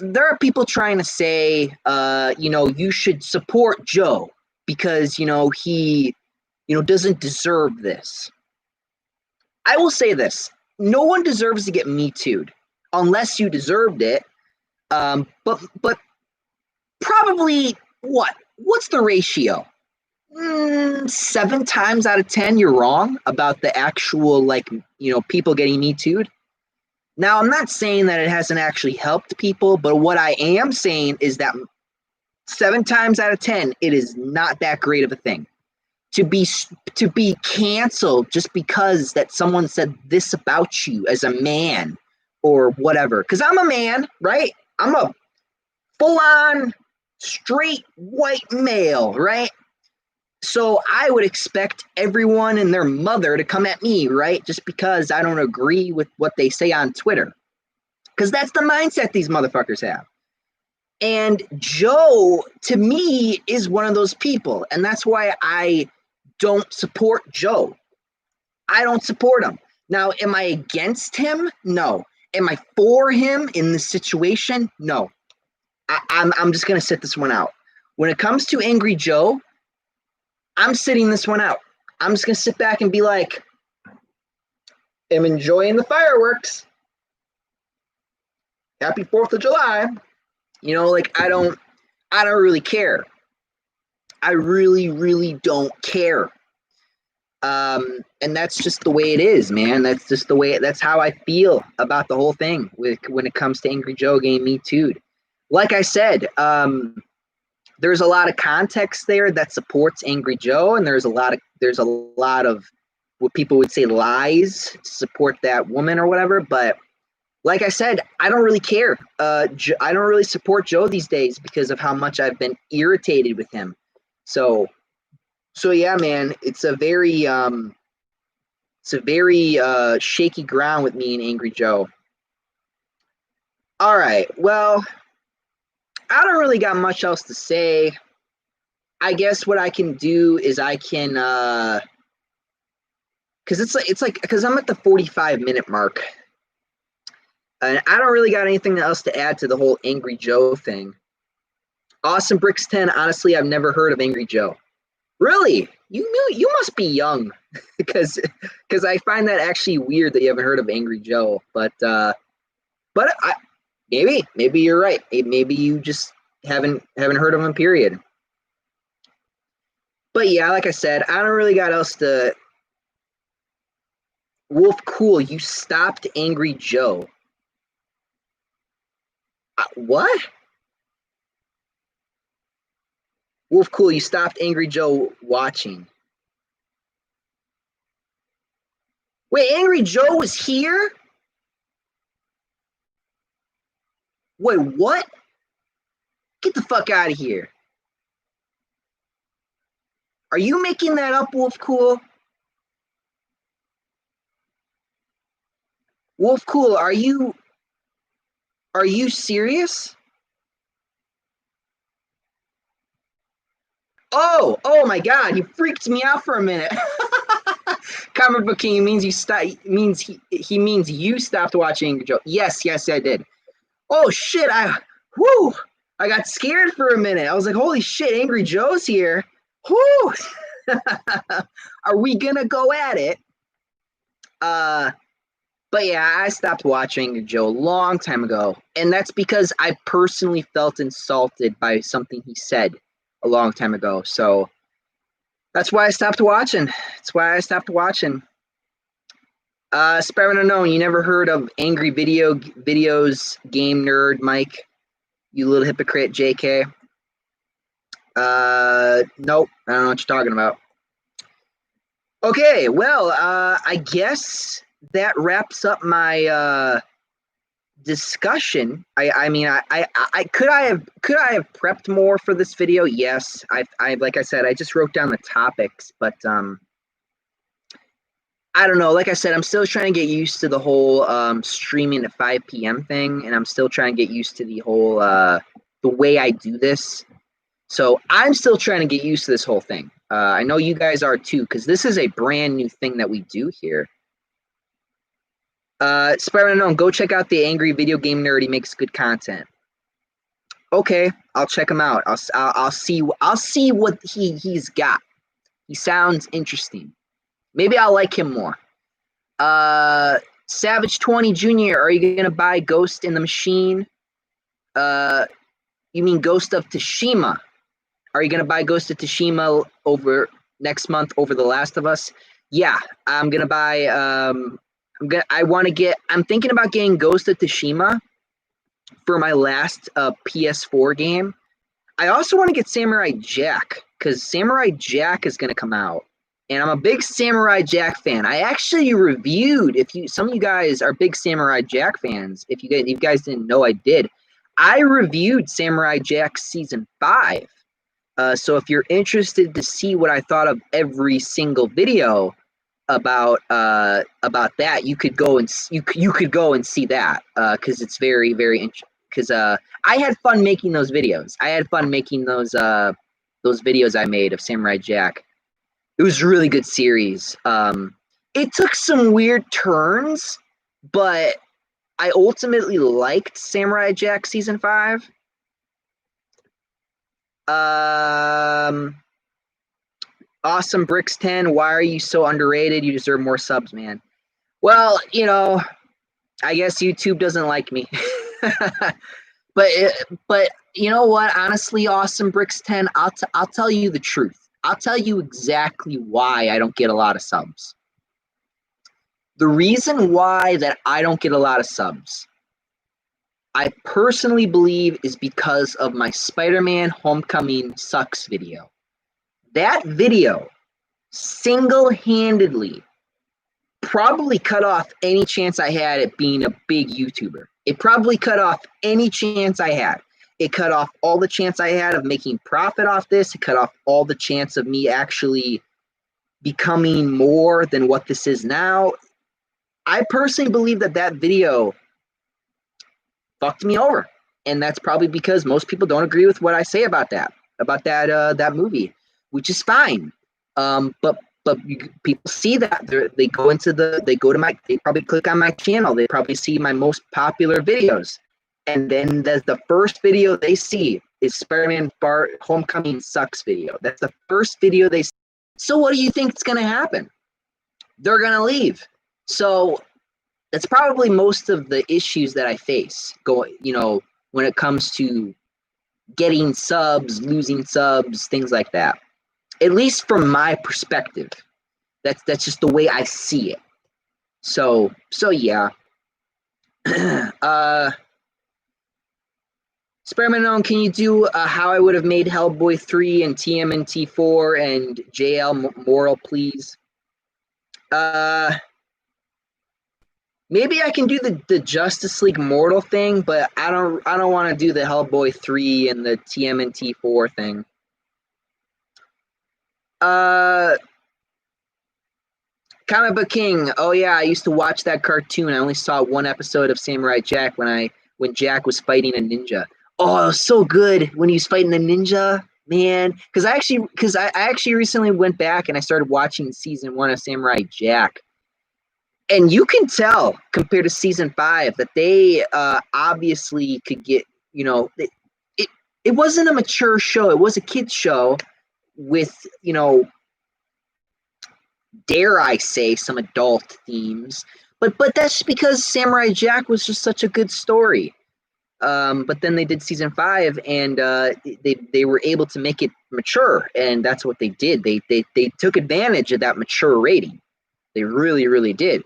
there are people trying to say, you should support Joe because, he, doesn't deserve this. I will say this. No one deserves to get Me Too'd unless you deserved it. But probably what's the ratio? 7 times out of 10 you're wrong about the actual people getting Me Too'd. Now, I'm not saying that it hasn't actually helped people, but what I am saying is that 7 times out of 10 it is not that great of a thing to be canceled just because that someone said this about you as a man or whatever. Because I'm a man, right? I'm a full-on straight white male, right? So I would expect everyone and their mother to come at me, right? Just because I don't agree with what they say on Twitter. Because that's the mindset these motherfuckers have. And Joe, to me, is one of those people. And that's why I don't support Joe. I don't support him. Now, am I against him? No. Am I for him in this situation? No. I'm just going to sit this one out. When it comes to Angry Joe, I'm sitting this one out. I'm just going to sit back and be like, I'm enjoying the fireworks. Happy 4th of July. I don't really care. I really, really don't care. And that's just the way it is, man. That's just the way, that's how I feel about the whole thing when it comes to Angry Joe getting Me Too'd. Like I said, there's a lot of context there that supports Angry Joe, and there's a lot of what people would say lies to support that woman or whatever. But like I said, I don't really care. I don't really support Joe these days because of how much I've been irritated with him. So yeah, man, it's a very shaky ground with me and Angry Joe. All right, well, I don't really got much else to say. I guess what I can do is I can, because I'm at the 45-minute mark, and I don't really got anything else to add to the whole Angry Joe thing. Awesome Bricks 10. Honestly, I've never heard of Angry Joe. Really? You must be young, because I find that actually weird that you haven't heard of Angry Joe. But maybe you're right. Maybe you just haven't heard of him. Period. But yeah, like I said, I don't really got else to. Wolf Cool, you stopped Angry Joe. What? Wolf Cool, you stopped Angry Joe watching. Wait, Angry Joe was here? Wait, what? Get the fuck out of here. Are you making that up, Wolf Cool? Wolf Cool, are you serious? Oh my god, you freaked me out for a minute. Comic Book King means he means you stopped watching Angry Joe. Yes, I did. Oh shit, I got scared for a minute. I was like, holy shit, Angry Joe's here. Whoo! Are we gonna go at it? But yeah, I stopped watching Joe a long time ago, and that's because I personally felt insulted by something he said a long time ago. So that's why I stopped watching. Spider-Man Unknown, you never heard of Angry Videos Game Nerd, Mike? You little hypocrite, JK. Nope, I don't know what you're talking about. Okay, well, I guess that wraps up my discussion. I could have prepped more for this video? Yes. I like I said, I just wrote down the topics, but I don't know. Like I said, I'm still trying to get used to the whole streaming at 5 p.m. thing, and I'm still trying to get used to the whole the way I do this. So I'm still trying to get used to this whole thing. I know you guys are too, because this is a brand new thing that we do here. Spider-Man Unknown, go check out the Angry Video Game Nerd. He makes good content. Okay, I'll check him out. I'll see what he's got. He sounds interesting. Maybe I'll like him more. Savage 20 Jr., are you gonna buy Ghost in the Machine? You mean Ghost of Tsushima? Are you gonna buy Ghost of Tsushima over next month over The Last of Us? Yeah, I'm gonna buy. I'm thinking about getting Ghost of Tsushima for my last PS4 game. I also want to get Samurai Jack, because Samurai Jack is gonna come out, and I'm a big Samurai Jack fan. I actually reviewed. Some of you guys are big Samurai Jack fans. If you guys didn't know, I did. I reviewed Samurai Jack Season 5. So if you're interested to see what I thought of every single video about that, you could go and see that, because it's very, very interesting. Because I had fun making those videos. I had fun making those videos I made of Samurai Jack. It was a really good series. It took some weird turns, but I ultimately liked Samurai Jack Season 5. Awesome Bricks 10, why are you so underrated? You deserve more subs, man. Well, I guess YouTube doesn't like me. but you know what? Honestly, Awesome Bricks 10, I'll tell you the truth. I'll tell you exactly why I don't get a lot of subs. The reason why that I don't get a lot of subs, I personally believe, is because of my Spider-Man Homecoming Sucks video. That video single-handedly probably cut off any chance I had at being a big YouTuber. It probably cut off any chance I had. It cut off all the chance I had of making profit off this. It cut off all the chance of me actually becoming more than what this is now. I personally believe that video fucked me over, and that's probably because most people don't agree with what I say about that movie, which is fine. But people see that they probably click on my channel. They probably see my most popular videos, and then the first video they see is Spider-Man Far Homecoming Sucks video. That's the first video they. So what do you think is going to happen? They're going to leave. So that's probably most of the issues that I face. When it comes to getting subs, losing subs, things like that. At least from my perspective, that's just the way I see it. So yeah. Spider-Man, can you do how I would have made Hellboy 3 and TMNT 4 and JL Moral, please? Maybe I can do the Justice League Mortal thing, but I don't want to do the Hellboy 3 and the TMNT 4 thing. Comic Book King. Oh yeah, I used to watch that cartoon. I only saw one episode of Samurai Jack when Jack was fighting a ninja. Oh, it was so good when he was fighting the ninja, man. Because I actually recently went back and I started watching season 1 of Samurai Jack, and you can tell compared to season 5 that they obviously could get. It wasn't a mature show. It was a kids show with dare I say, some adult themes. But that's because Samurai Jack was just such a good story. But then they did season 5, and they were able to make it mature, and that's what they did. They took advantage of that mature rating. They really, really did.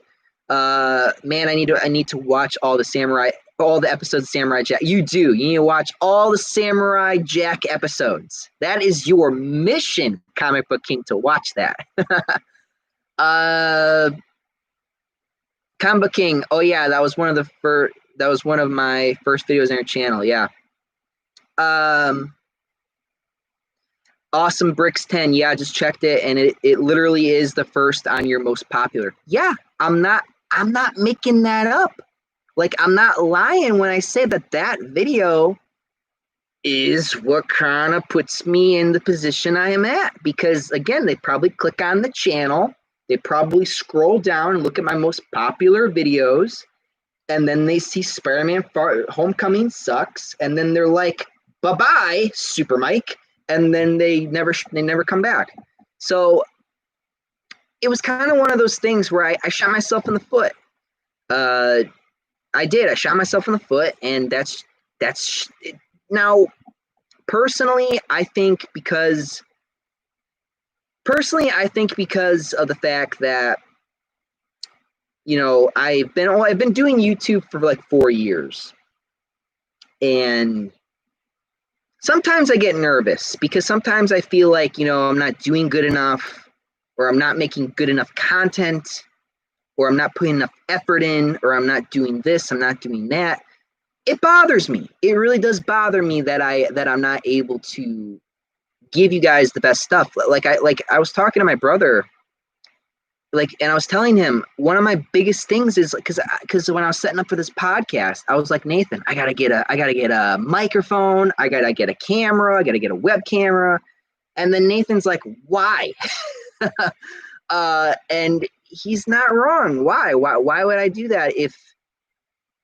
Man, I need to watch all the episodes of Samurai Jack. You need to watch all the Samurai Jack episodes. That is your mission, Comic Book King, to watch that. Comic Book King. Oh yeah, that was one of my first videos on your channel. Yeah. Awesome Bricks 10. Yeah, I just checked it, and it literally is the first on your most popular. Yeah, I'm not making that up. Like, I'm not lying when I say that video is what kind of puts me in the position I am at. Because again, they probably click on the channel, they probably scroll down and look at my most popular videos, and then they see Spider-Man Homecoming Sucks, and then they're like, bye-bye, Super Mike, and then they never come back. So it was kind of one of those things where I shot myself in the foot. I did. I shot myself in the foot, and that's now. Personally, I think because of the fact that I've been doing YouTube for like 4 years, and sometimes I get nervous because sometimes I feel like I'm not doing good enough, or I'm not making good enough content, or I'm not putting enough effort in, or I'm not doing this, I'm not doing that. It bothers me. It really does bother me that I'm not able to give you guys the best stuff. Like I was talking to my brother, and I was telling him one of my biggest things is because when I was setting up for this podcast, I was like, Nathan, I gotta get a microphone, I gotta get a camera, I gotta get a web camera, and then Nathan's like, why? And he's not wrong. Why would I do that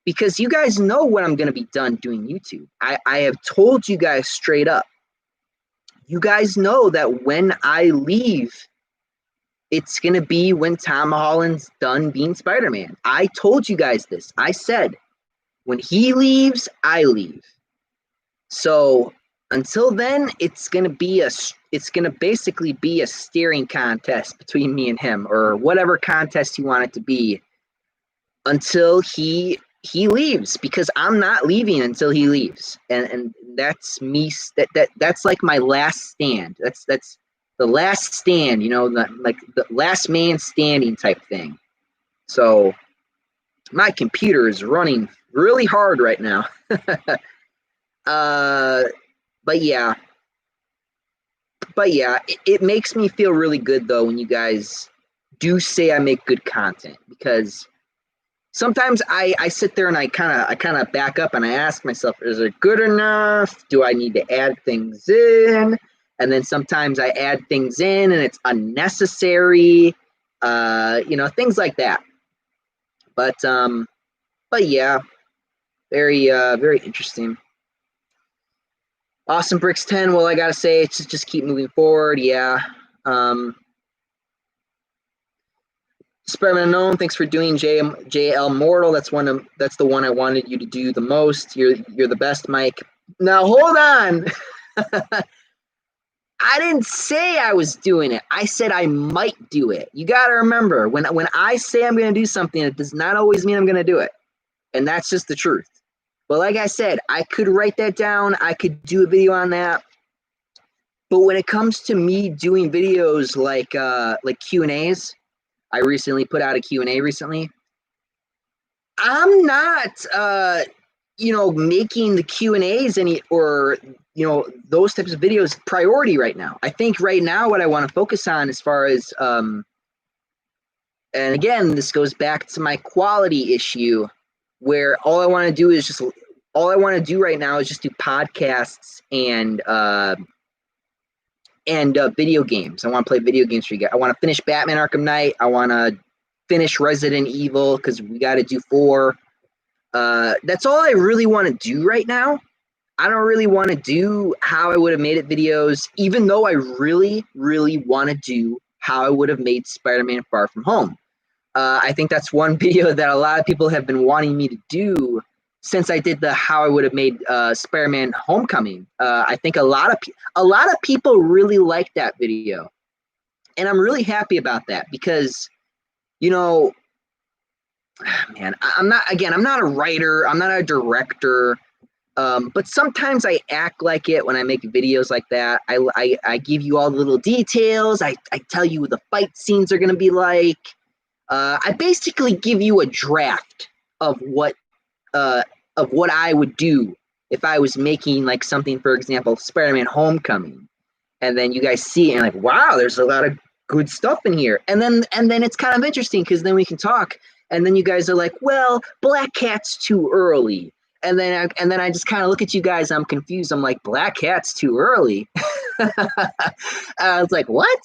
because you guys know when I'm going to be done doing YouTube. I have told you guys straight up. You guys know that when I leave, it's going to be when Tom Holland's done being Spider-Man. I told you guys this. I said, when he leaves, I leave. So until then, it's going to basically be a steering contest between me and him, or whatever contest you want it to be, until he leaves, because I'm not leaving until he leaves, and that's me. That's like my last stand. That's the last stand, like the last man standing type thing. So my computer is running really hard right now. But yeah, it makes me feel really good though when you guys do say I make good content, because sometimes I sit there and I kind of back up and I ask myself, is it good enough? Do I need to add things in? And then sometimes I add things in and it's unnecessary, things like that. But yeah, very interesting. Awesome Bricks 10. Well, I gotta say, it's just keep moving forward. Yeah. Spider-Man Unknown, thanks for doing JL Mortal. That's the one I wanted you to do the most. You're the best, Mike. Now hold on. I didn't say I was doing it. I said I might do it. You got to remember, when I say I'm going to do something, it does not always mean I'm going to do it. And that's just the truth. But like I said, I could write that down. I could do a video on that. But when it comes to me doing videos like Q&As, I recently put out a Q&A recently. I'm not making the Q&As or those types of videos priority right now. I think right now what I want to focus on as far as and again, this goes back to my quality issue, where all I want to do right now is just do podcasts and video games. I want to play video games for you guys. I want to finish Batman Arkham Knight. I want to finish Resident Evil because we got to do 4. That's all I really want to do right now. I don't really want to do how I would have made it videos, even though I really, really want to do how I would have made Spider-Man Far From Home. I think that's one video that a lot of people have been wanting me to do since I did the how I would have made Spider-Man Homecoming. I think a lot of people really liked that video, and I'm really happy about that because, man, I'm not a writer, I'm not a director, but sometimes I act like it when I make videos like that. I give you all the little details. I tell you what the fight scenes are going to be like. I basically give you a draft of what I would do if I was making like something, for example, Spider-Man Homecoming, and then you guys see it and like, wow, there's a lot of good stuff in here, and then it's kind of interesting because then we can talk, and then you guys are like, well, Black Cat's too early, and then I just kind of look at you guys. I'm confused. I'm like, Black Cat's too early. I was like, what?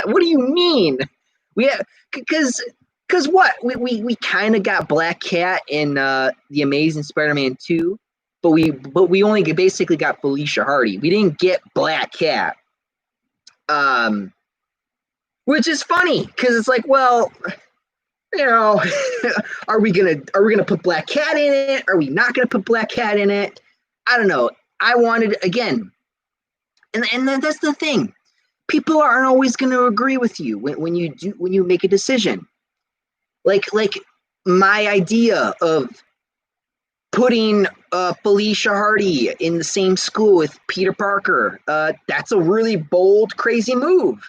What do you mean? Because what we kind of got Black Cat in the Amazing Spider-Man 2, but we only basically got Felicia Hardy. We didn't get Black Cat, which is funny because it's like, well, are we gonna put Black Cat in it? Are we not gonna put Black Cat in it? I don't know. I wanted, again, and that's the thing. People aren't always going to agree with you when you make a decision. Like my idea of putting Felicia Hardy in the same school with Peter Parker. That's a really bold, crazy move.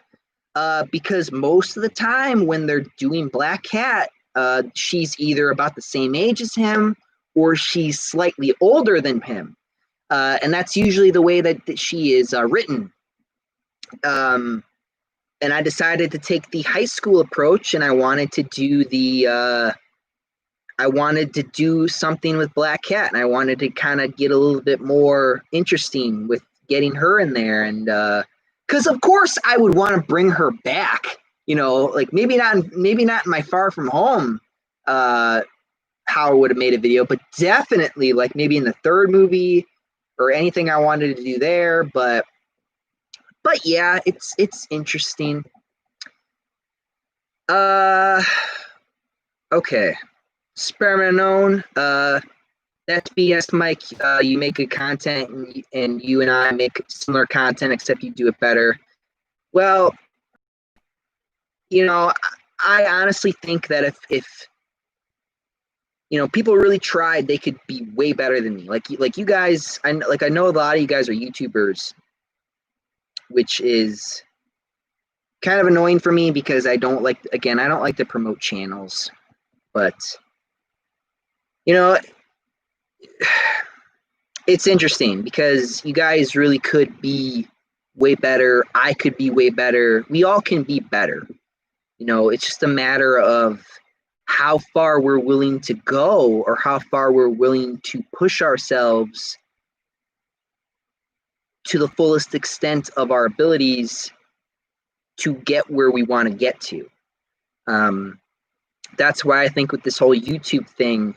Because most of the time when they're doing Black Cat, she's either about the same age as him or she's slightly older than him. And that's usually the way that she is written. And I decided to take the high school approach, and I wanted to do something with Black Cat, and I wanted to kind of get a little bit more interesting with getting her in there, and because of course I would want to bring her back, like maybe not in my Far From Home how I would have made a video, but definitely like maybe in the 3rd movie or anything I wanted to do there, but yeah, it's interesting. Okay. Spider-Man Unknown. That's BS, Mike. You make good content, and you and I make similar content, except you do it better. Well, I honestly think that if people really tried, they could be way better than me. Like you guys, I know a lot of you guys are YouTubers, which is kind of annoying for me because I don't like to promote channels, but it's interesting because you guys really could be way better. I could be way better. We all can be better. It's just a matter of how far we're willing to go or how far we're willing to push ourselves to the fullest extent of our abilities to get where we want to get to. That's why I think with this whole YouTube thing,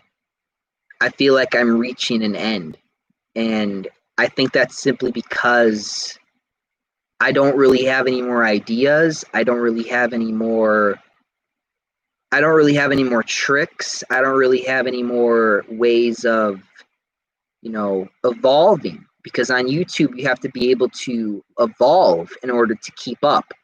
I feel like I'm reaching an end. And I think that's simply because I don't really have any more ideas. I don't really have any more tricks. I don't really have any more ways of, evolving, because on YouTube you have to be able to evolve in order to keep up.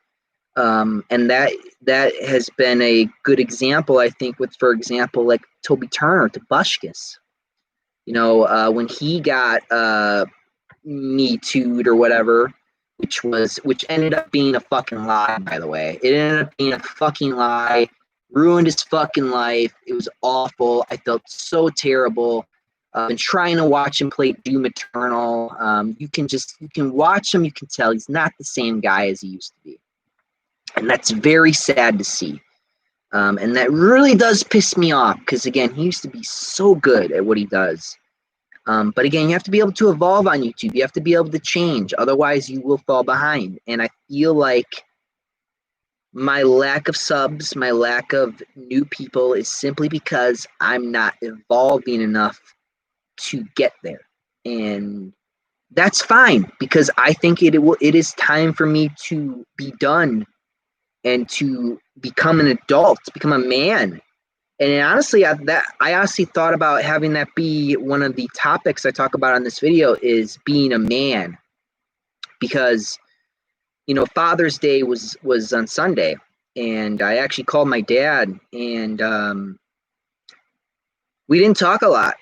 And that has been a good example, I think, with, for example, like Toby Turner, Tobuscus. When he got Me Too'd or whatever, which ended up being a fucking lie, by the way. It ended up being a fucking lie, ruined his fucking life. It was awful. I felt so terrible. And trying to watch him play Doom Eternal, you can watch him, you can tell he's not the same guy as he used to be. And that's very sad to see. And that really does piss me off, because, again, he used to be so good at what he does. But again, you have to be able to evolve on YouTube. You have to be able to change. Otherwise, you will fall behind. And I feel like my lack of subs, my lack of new people is simply because I'm not evolving enough to get there. And that's fine, because I think it is time for me to be done and to become an adult, to become a man. And honestly, I honestly thought about having that be one of the topics I talk about on this video, is being a man. Because, Father's Day was on Sunday, and I actually called my dad, and we didn't talk a lot.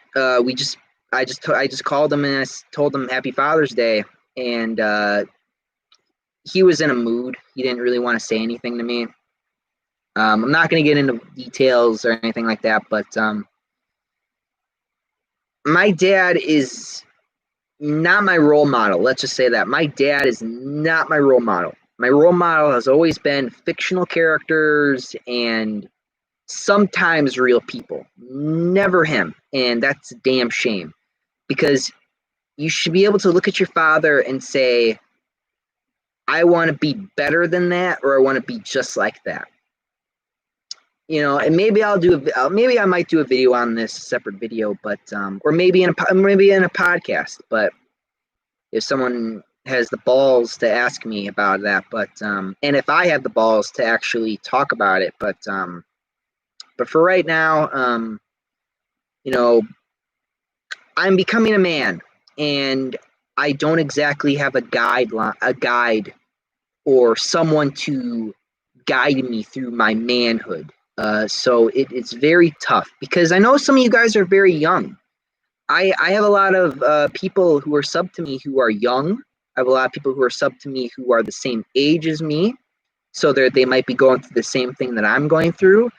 I just called him and I told him Happy Father's Day, and he was in a mood. He didn't really want to say anything to me. I'm not going to get into details or anything like that, but my dad is not my role model. Let's just say that. My dad is not my role model. My role model has always been fictional characters and sometimes real people. Never him. And that's a damn shame, because you should be able to look at your father and say, I want to be better than that, or I want to be just like that. And maybe maybe I might do a video on this, separate video, but or maybe in a podcast. But if someone has the balls to ask me about that, but and if I have the balls to actually talk about it, but for right now, I'm becoming a man, and I don't exactly have a guide or someone to guide me through my manhood. So it's very tough, because I know some of you guys are very young. I have a lot of people who are sub to me who are young. I have a lot of people who are sub to me who are the same age as me. So they might be going through the same thing that I'm going through.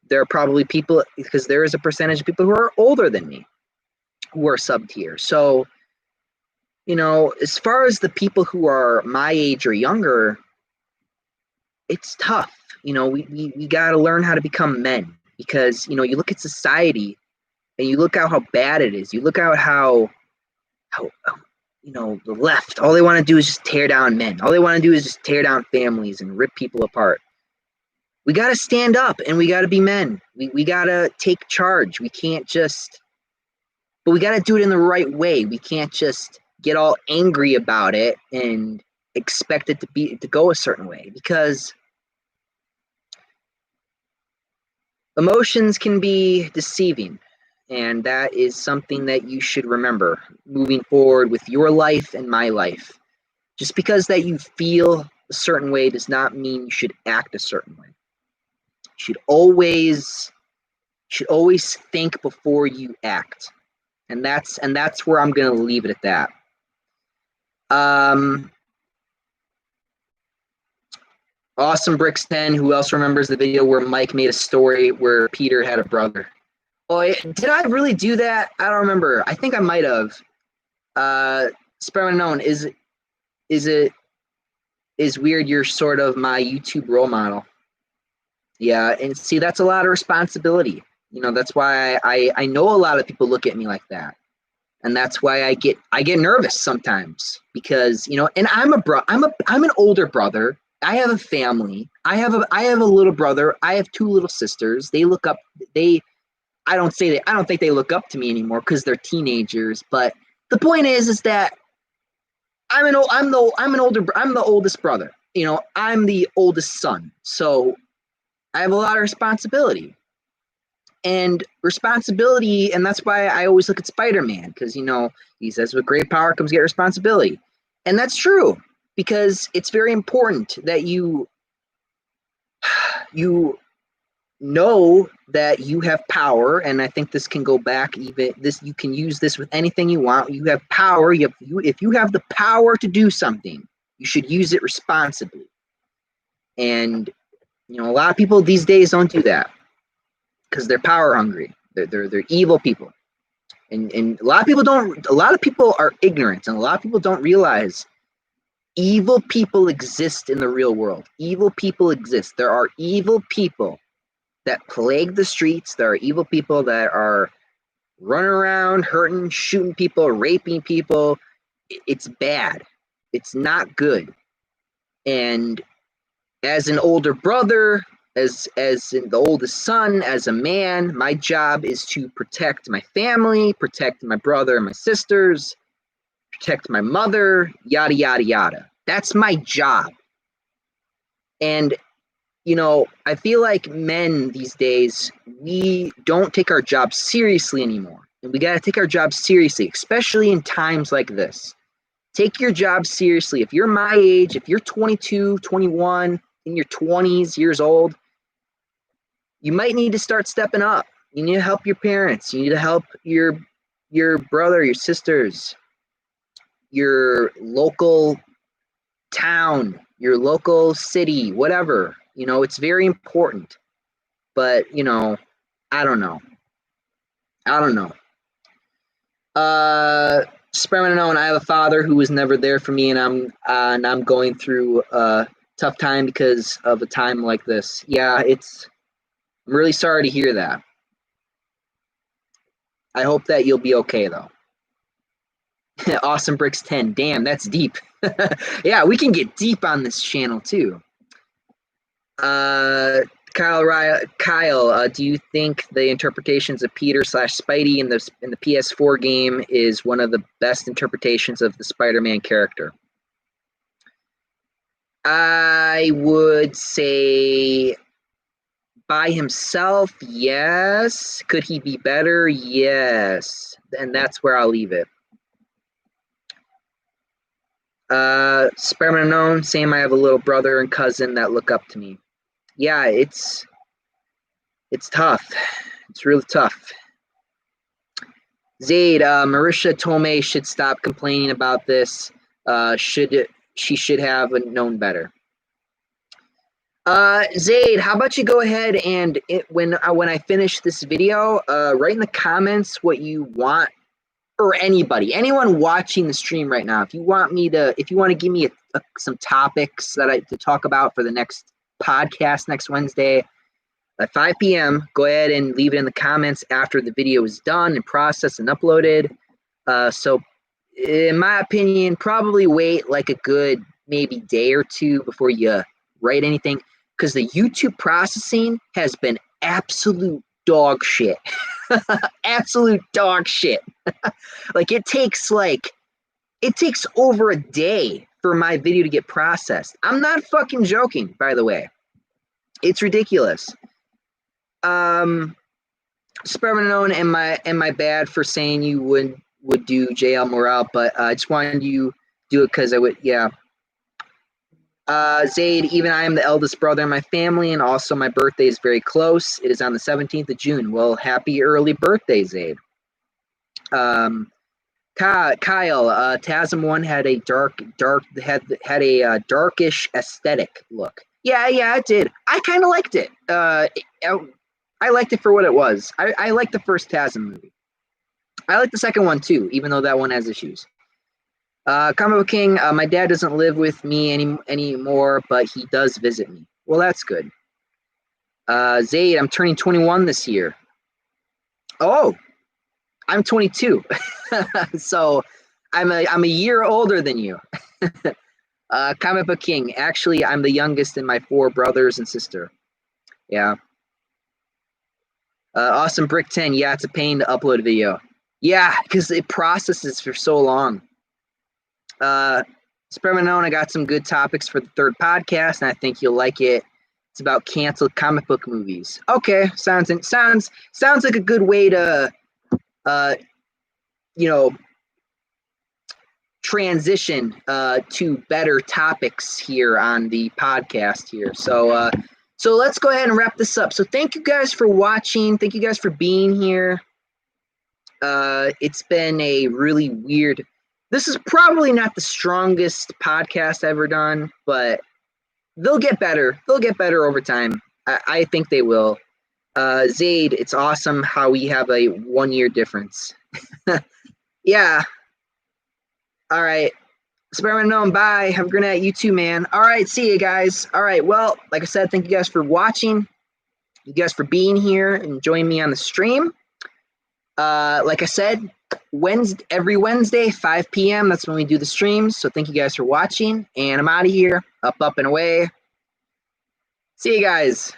There are probably people, because there is a percentage of people who are older than me who are subbed here. So, as far as the people who are my age or younger, it's tough. We got to learn how to become men, because, you look at society and you look out how bad it is. You look out how the left, all they want to do is just tear down men. All they want to do is just tear down families and rip people apart. We got to stand up and we got to be men. We got to take charge. We can't just, but we got to do it in the right way. We can't just get all angry about it and expect it to go a certain way, because emotions can be deceiving, and that is something that you should remember moving forward with your life and my life. Just because that you feel a certain way does not mean you should act a certain way. You should always think before you act, and that's where I'm going to leave it at that. Awesome Bricks 10. Who else remembers the video where Mike made a story where Peter had a brother? Oh, did I really do that? I don't remember. I think I might have. Sparrow Unknown, is weird. You're sort of my YouTube role model. Yeah, and see, that's a lot of responsibility. That's why I know a lot of people look at me like that, and that's why I get nervous sometimes, because and I'm an older brother. I have a family. I have a little brother. I have two little sisters. They look up. I don't think they look up to me anymore because they're teenagers. But the point is that I'm the oldest brother. You know, I'm the oldest son. So I have a lot of responsibility. And that's why I always look at Spider-Man, because, you know, he says with great power comes great responsibility. And that's true, because it's very important that you know that you have power. And I think this can go back, even this, you can use this with anything you want. You have power. If you have the power to do something, you should use it responsibly. And, you know, a lot of people these days don't do that because they're power hungry. They're evil people. And a lot of people are ignorant, and a lot of people don't realize evil people exist in the real world. Evil people exist. There are evil people that plague the streets. There are evil people that are running around, hurting, shooting people, raping people. It's bad. It's not good. And as an older brother, as the oldest son, as a man, my job is to protect my family, protect my brother and my sisters, protect my mother, yada, yada, yada. That's my job. And, you know, I feel like men these days, we don't take our job seriously anymore. And we got to take our job seriously, especially in times like this. Take your job seriously. If you're my age, if you're 22, 21, in your 20s years old, you might need to start stepping up. You need to help your parents. You need to help your brother, your sisters, your local town, your local city, whatever. You know, it's very important. But, you know, I don't know. Spider-Man Unknown, I have a father who was never there for me, and I'm going through a tough time because of a time like this. Yeah, I'm really sorry to hear that. I hope that you'll be okay, though. Awesome Bricks 10. Damn, that's deep. Yeah, we can get deep on this channel, too. Kyle, do you think the interpretations of Peter / Spidey in the PS4 game is one of the best interpretations of the Spider-Man character? I would say by himself, yes. Could he be better? Yes. And that's where I'll leave it. Spider-Man Unknown, same. I have a little brother and cousin that look up to me. Yeah, it's tough. It's really tough. Zaid, Marisha Tomei should stop complaining about this. She should have known better. Zaid, how about you go ahead and when I finish this video, write in the comments what you want, or anyone watching the stream right now. If you want to give me some topics to talk about for the next podcast next Wednesday at 5 p.m., go ahead and leave it in the comments after the video is done and processed and uploaded. So in my opinion, probably wait like a good maybe day or two before you write anything, because the YouTube processing has been absolute dog shit. Absolute dog shit. Like it takes over a day for my video to get processed. I'm not fucking joking, by the way. It's ridiculous. Spider-Man Unknown, am I bad for saying you would do JL Morale, but I just wanted you to do it because I would, yeah. Zaid, even I am the eldest brother in my family, and also my birthday is very close. It is on the 17th of June. Well, happy early birthday, Zaid. Kyle, TASM 1 had a had a darkish aesthetic look. Yeah, it did. I kind of liked it. I liked it for what it was. I liked the first TASM movie. I like the second one too, even though that one has issues. Comic Book King, my dad doesn't live with me anymore, but he does visit me. Well, that's good. Zaid, I'm turning 21 this year. Oh, I'm 22. So I'm a year older than you. Comic Book King, actually, I'm the youngest in my 4 brothers and sister. Yeah. Awesome Brick 10, yeah, it's a pain to upload a video. Yeah, because it processes for so long. Spermanone, I got some good topics for the third podcast, and I think you'll like it. It's about canceled comic book movies. Okay, sounds like a good way to, you know, transition to better topics here on the podcast here. So let's go ahead and wrap this up. So thank you guys for watching. Thank you guys for being here. It's been a really weird. This is probably not the strongest podcast I've ever done, but they'll get better. They'll get better over time. I think they will. Zaid, it's awesome how we have a 1 year difference. Yeah. All right. Spermanone, bye. Have a good night. You too, man. All right. See you guys. All right. Well, like I said, thank you guys for watching. You guys for being here and joining me on the stream. Like I said, every Wednesday, 5 p.m. That's when we do the streams. So thank you guys for watching. And I'm out of here. Up and away. See you guys.